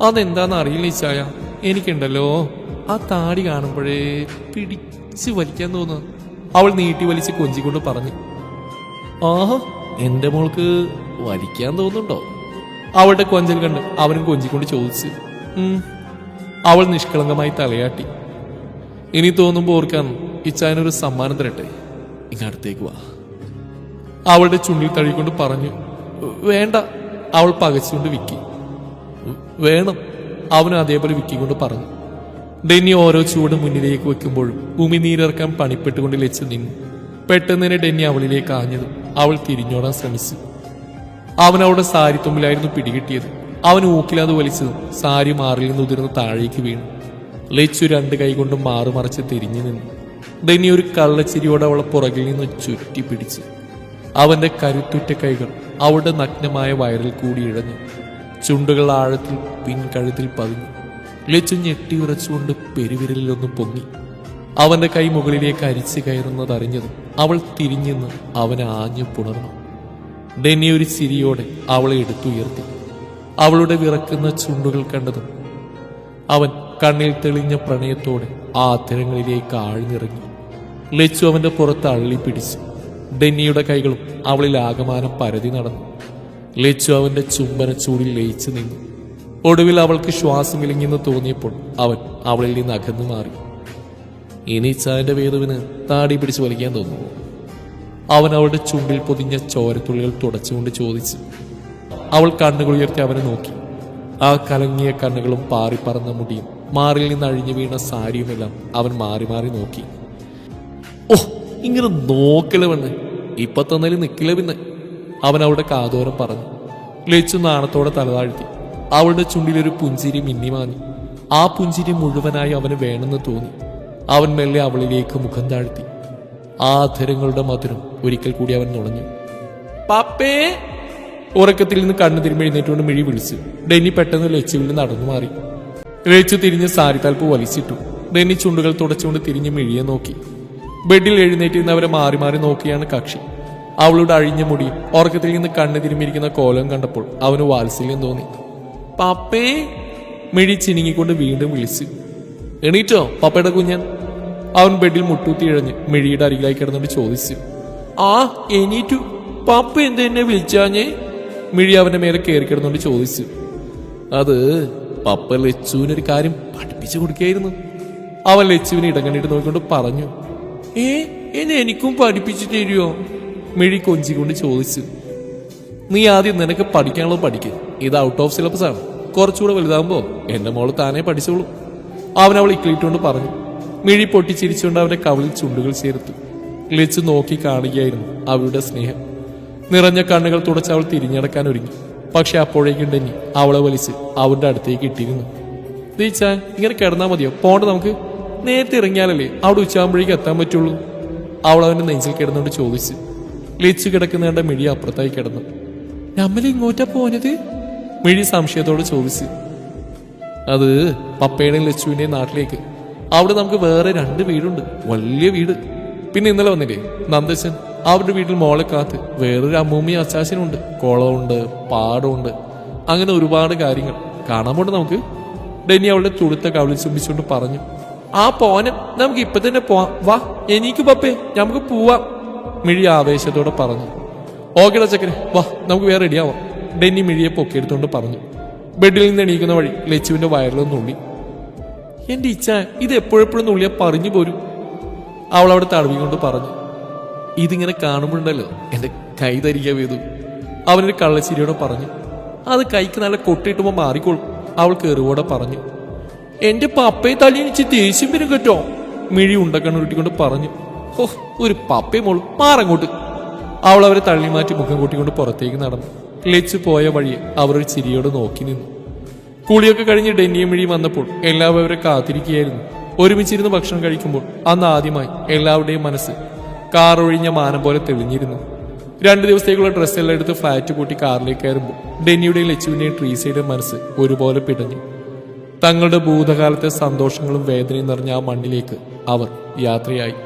അതെന്താന്ന് അറിയില്ല ഇച്ചായ, എനിക്കുണ്ടല്ലോ ആ താടി കാണുമ്പോഴേ പിടിച്ച് വലിക്കാൻ തോന്നുന്നു. അവൾ നീട്ടി വലിച്ച് കൊഞ്ചിക്കൊണ്ട് പറഞ്ഞു. ആഹാ, എന്റെ മോൾക്ക് വലിക്കാൻ തോന്നുന്നുണ്ടോ? അവളുടെ കൊഞ്ചൽ കണ്ട് അവനും കൊഞ്ചിക്കൊണ്ട് ചോദിച്ചു. അവൾ നിഷ്കളങ്കമായി തലയാട്ടി. ഇനി തോന്നുമ്പോ ഓർക്കാൻ ഇച്ചായനൊരു സമ്മാനം തരട്ടെ, ഇങ്ങടുത്തേക്ക് വാ. അവളുടെ ചുണ്ടിൽ തഴുകിക്കൊണ്ട് പറഞ്ഞു. വേണ്ട, അവൾ പകച്ചുകൊണ്ട് വിക്കി. വേണം, അവനും അതേപോലെ വിക്കിക്കൊണ്ട് പറഞ്ഞു. ഡെന്നി ഓരോ ചൂട് മുന്നിലേക്ക് വെക്കുമ്പോഴും ഉമിനീരിറക്കാൻ പണിപ്പെട്ടുകൊണ്ട് ലച്ചു നിന്നു. പെട്ടെന്ന് തന്നെ ഡെന്നി അവളിലേക്ക് ആഞ്ഞതും അവൾ തിരിഞ്ഞോടാൻ ശ്രമിച്ചു. അവൻ അവളുടെ സാരി തുമ്പിലായിരുന്നു പിടികിട്ടിയത്. അവൻ ഊക്കിലാതെ വലിച്ചതും സാരി മാറിൽ നിന്ന് ഉതിർന്ന് താഴേക്ക് വീണു. ലച്ചു രണ്ട് കൈകൊണ്ടും മാറുമറച്ച് തിരിഞ്ഞു നിന്നു. ഡെന്നി ഒരു കള്ളച്ചിരിയോടെ അവളെ പുറകിൽ നിന്ന് ചുറ്റി പിടിച്ചു. അവന്റെ കരുത്തുറ്റ കൈകൾ അവളുടെ നഗ്നമായ വയറിൽ കൂടി ഇഴഞ്ഞു. ചുണ്ടുകൾ ആഴത്തിൽ പിൻകഴുത്തിൽ പതിഞ്ഞു. ലച്ചു ഞെട്ടി വിറച്ചുകൊണ്ട് പെരുവിരലിലൊന്നും പൊങ്ങി. അവന്റെ കൈ മുകളിലേക്ക് അരിച്ചു കയറുന്നതറിഞ്ഞതും അവൾ തിരിഞ്ഞെന്ന് അവനെ ആഞ്ഞു പുണർന്നു. ഡെന്നി ഒരു ചിരിയോടെ അവളെ എടുത്തുയർത്തി. അവളുടെ വിറക്കുന്ന ചുണ്ടുകൾ കണ്ടതും അവൻ കണ്ണിൽ തെളിഞ്ഞ പ്രണയത്തോടെ ആ അധരങ്ങളിലേക്ക് ആഴ്ന്നിറങ്ങി. ലച്ചു അവന്റെ പുറത്ത് അള്ളി പിടിച്ചു. ഡെന്നിയുടെ കൈകളും അവളിൽ ആകമാനം പരതി നടന്നു. ലച്ചു അവന്റെ ചുംബന ചൂടിൽ ലയിച്ചു നിന്നു. ഒടുവിൽ അവൾക്ക് ശ്വാസം വിലങ്ങിയെന്ന് തോന്നിയപ്പോൾ അവൻ അവളിൽ നിന്ന് അകന്നു മാറി. ഇനി ചായന്റെ വേദവിന് താടി പിടിച്ച് വലിക്കാൻ തോന്നുന്നു. അവൻ അവളുടെ ചുണ്ടിൽ പൊതിഞ്ഞ ചോരത്തുള്ളികൾ തുടച്ചുകൊണ്ട് ചോദിച്ചു. അവൾ കണ്ണുകൾ ഉയർത്തി അവനെ നോക്കി. ആ കലങ്ങിയ കണ്ണുകളും പാറിപ്പറന്ന മുടിയും മാറിൽ നിന്ന് അഴിഞ്ഞു വീണ സാരിയുമെല്ലാം അവൻ മാറി മാറി നോക്കി. ഓ, ഇങ്ങനെ നോക്കല പെണ്ണ്, ഇപ്പൊ തന്നാലും നിക്കില്ല പിന്നെ, അവൻ അവളുടെ കാതോരം പറഞ്ഞു. ലച്ചു നാണത്തോടെ തലതാഴ്ത്തി. അവളുടെ ചുണ്ടിലൊരു പുഞ്ചിരി മിന്നിമാഞ്ഞു. ആ പുഞ്ചിരി മുഴുവനായി അവന് വേണമെന്ന് തോന്നി. അവൻ മെല്ലെ അവളിലേക്ക് മുഖം താഴ്ത്തി. ആ അധരങ്ങളുടെ മധുരം ഒരിക്കൽ കൂടി അവൻ നുണഞ്ഞു. പാപ്പേ! ഉറക്കത്തിൽ നിന്ന് കണ്ണു തിരുമ്പി എഴുന്നേറ്റുകൊണ്ട് മിഴി വിളിച്ചു. ഡെന്നി പെട്ടെന്ന് ലച്ചുവിൽ നിന്ന് നടന്നു മാറി. ലച്ചു തിരിഞ്ഞ് സാരി തൽപ്പ് വലിച്ചിട്ടു. ഡെന്നി ചുണ്ടുകൾ തുടച്ചുകൊണ്ട് തിരിഞ്ഞ് മിഴിയെ നോക്കി. ബെഡിൽ എഴുന്നേറ്റിരുന്ന് അവരെ മാറി മാറി നോക്കിയാണ് കക്ഷി. അവളുടെ അഴിഞ്ഞ മുടിയും ഉറക്കത്തിൽ നിന്ന് കണ്ണു തിരുമ്മിരിക്കുന്ന കോലം കണ്ടപ്പോൾ അവന് വാത്സല്യം തോന്നി. പാപ്പേ! മിഴി ചിനിങ്ങിക്കൊണ്ട് വീണ്ടും വിളിച്ചു. എണീറ്റോ പപ്പയുടെ കുഞ്ഞൻ? അവൻ ബെഡിൽ മുട്ടൂത്തി ഇഴഞ്ഞ് മിഴിയുടെ അരികിലായി കിടന്നുകൊണ്ട് ചോദിച്ചു. ആ, എണീറ്റു. പപ്പ എന്തെന്നെ വിളിച്ചാഞ്ഞേ? മിഴി അവന്റെ മേലെ കയറി കിടന്നുകൊണ്ട് ചോദിച്ചു. അത് പപ്പ ലച്ചുവിനൊരു കാര്യം പഠിപ്പിച്ചു കൊടുക്കുകയായിരുന്നു. അവൻ ലച്ചുവിനെ ഇടം കണ്ടിട്ട് നോക്കിക്കൊണ്ട് പറഞ്ഞു. എന്നെ എനിക്കും പഠിപ്പിച്ചു തരുമോ? മിഴി കൊഞ്ചിക്കൊണ്ട് ചോദിച്ചു. നീ ആദ്യം നിനക്ക് പഠിക്കാനുള്ളത് പഠിക്കുക. ഇത് ഔട്ട് ഓഫ് സിലബസ് ആണ്. കുറച്ചുകൂടെ വലുതാകുമ്പോ എന്റെ മോള് താനേ പഠിച്ചോളൂ. അവൻ അവൾ ഇക്കളിട്ടുകൊണ്ട് പറഞ്ഞു. മിഴി പൊട്ടിച്ചിരിച്ചുകൊണ്ട് അവന്റെ കവിളിൽ ചുണ്ടുകൾ ചേർത്തു. ലച്ചു നോക്കി കാണുകയായിരുന്നു അവളുടെ സ്നേഹം. നിറഞ്ഞ കണ്ണുകൾ തുടച്ച് അവൾ തിരിഞ്ഞടക്കാൻ ഒരുങ്ങി. പക്ഷെ അപ്പോഴേക്കും ഡെന്നി അവളെ വലിച്ച് അവന്റെ അടുത്തേക്ക് ഇട്ടിരുന്നു. ദീച്ചാ, ഇങ്ങനെ കിടന്നാൽ മതിയോ? പോണ്ട, നമുക്ക് നേരത്തെ ഇറങ്ങിയാലല്ലേ അവിടെ ഉച്ചയാകുമ്പോഴേക്ക് എത്താൻ പറ്റുള്ളൂ. അവൾ അവന്റെ നെഞ്ചിൽ കിടന്നുകൊണ്ട് ചോദിച്ചു. ലച്ചു കിടക്കുന്നവന്റെ മിഴി അപ്പുറത്തായി കിടന്നു. നമ്മൾ ഇങ്ങോട്ടാ പോനത്? മിഴി സംശയത്തോട് ചോദിച്ചു. അത് പപ്പയുടെയും ലച്ചുവിന്റെയും നാട്ടിലേക്ക്. അവിടെ നമുക്ക് വേറെ 2 വീടുണ്ട്, വലിയ വീട്. പിന്നെ ഇന്നലെ വന്നില്ലേ നന്ദശൻ, അവരുടെ വീട്ടിൽ മോളെ കാത്ത് വേറൊരു അമ്മൂമ്മയും അച്ചാച്ചനുണ്ട്. കുളമുണ്ട്, പാടമുണ്ട്, അങ്ങനെ ഒരുപാട് കാര്യങ്ങൾ കാണാൻ പോണ്ട് നമുക്ക്. ഡെന്നി അവളുടെ തുടുത്ത കവിളിൽ ചുംബിച്ചുകൊണ്ട് പറഞ്ഞു. ആ പോനം, നമുക്ക് ഇപ്പൊ തന്നെ പോവാം. വാ, എനിക്ക് പപ്പേ, നമുക്ക് പോവാം, മിഴി ആവേശത്തോടെ പറഞ്ഞു. ഓക്കേടാ ചക്കരെ, വാ, നമുക്ക് വേറെ റെഡിയാവാം, ഡെന്നി മിഴിയെ പൊക്കിയെടുത്തോണ്ട് പറഞ്ഞു. ബെഡിൽ നിന്ന് എണീക്കുന്ന വഴി ലച്ചുവിന്റെ വയറിലൊന്നും നുള്ളി. എന്റെ ഇച്ഛ, ഇത് എപ്പോഴെപ്പോഴും നുള്ളിയാ പറഞ്ഞു പോരും, അവൾ അവിടെ തടവിക്കൊണ്ട് പറഞ്ഞു. ഇതിങ്ങനെ കാണുമ്പോഴുണ്ടല്ലോ എന്റെ കൈ തരിക വേദു, അവനൊരു കള്ളച്ചിരിയോടെ പറഞ്ഞു. അത് കൈക്ക് നല്ല കൊട്ടിട്ടുമ്പോ മാറിക്കോളും, അവൾ കയറുവോടെ പറഞ്ഞു. എന്റെ പപ്പയെ തല്ലിനിച്ച് ദേഷ്യം വരും കേട്ടോ, മിഴി ഉണ്ടക്കണ്ണുരുട്ടിക്കൊണ്ട് പറഞ്ഞു. ഹോ, ഒരു പപ്പയെ മോള് മാറങ്ങോട്ട്. അവൾ അവരെ തള്ളി മാറ്റി മുഖം കൂട്ടിക്കൊണ്ട് പുറത്തേക്ക് നടന്നു. ലച്ചു പോയ വഴിയെ അവർ ഒരു ചിരിയോട് നോക്കി നിന്നു. കുളിയൊക്കെ കഴിഞ്ഞ് ഡെന്നിയും മിഴിയും വന്നപ്പോൾ എല്ലാവരും അവരെ കാത്തിരിക്കുകയായിരുന്നു. ഒരുമിച്ചിരുന്ന് ഭക്ഷണം കഴിക്കുമ്പോൾ അന്ന് ആദ്യമായി എല്ലാവരുടെയും മനസ്സ് കാറൊഴിഞ്ഞ മാനം പോലെ തെളിഞ്ഞിരുന്നു. 2 ദിവസത്തേക്കുള്ള ഡ്രസ്സെല്ലാം എടുത്ത് ഫ്ലാറ്റ് കൂട്ടി കാറിലേക്ക് കയറുമ്പോൾ ഡെന്നിയുടെയും ലച്ചുവിന്റെയും ട്രീസയുടെ മനസ്സ് ഒരുപോലെ പിടഞ്ഞു. തങ്ങളുടെ ഭൂതകാലത്തെ സന്തോഷങ്ങളും വേദനയും നിറഞ്ഞ ആ മണ്ണിലേക്ക് അവർ യാത്രയായി.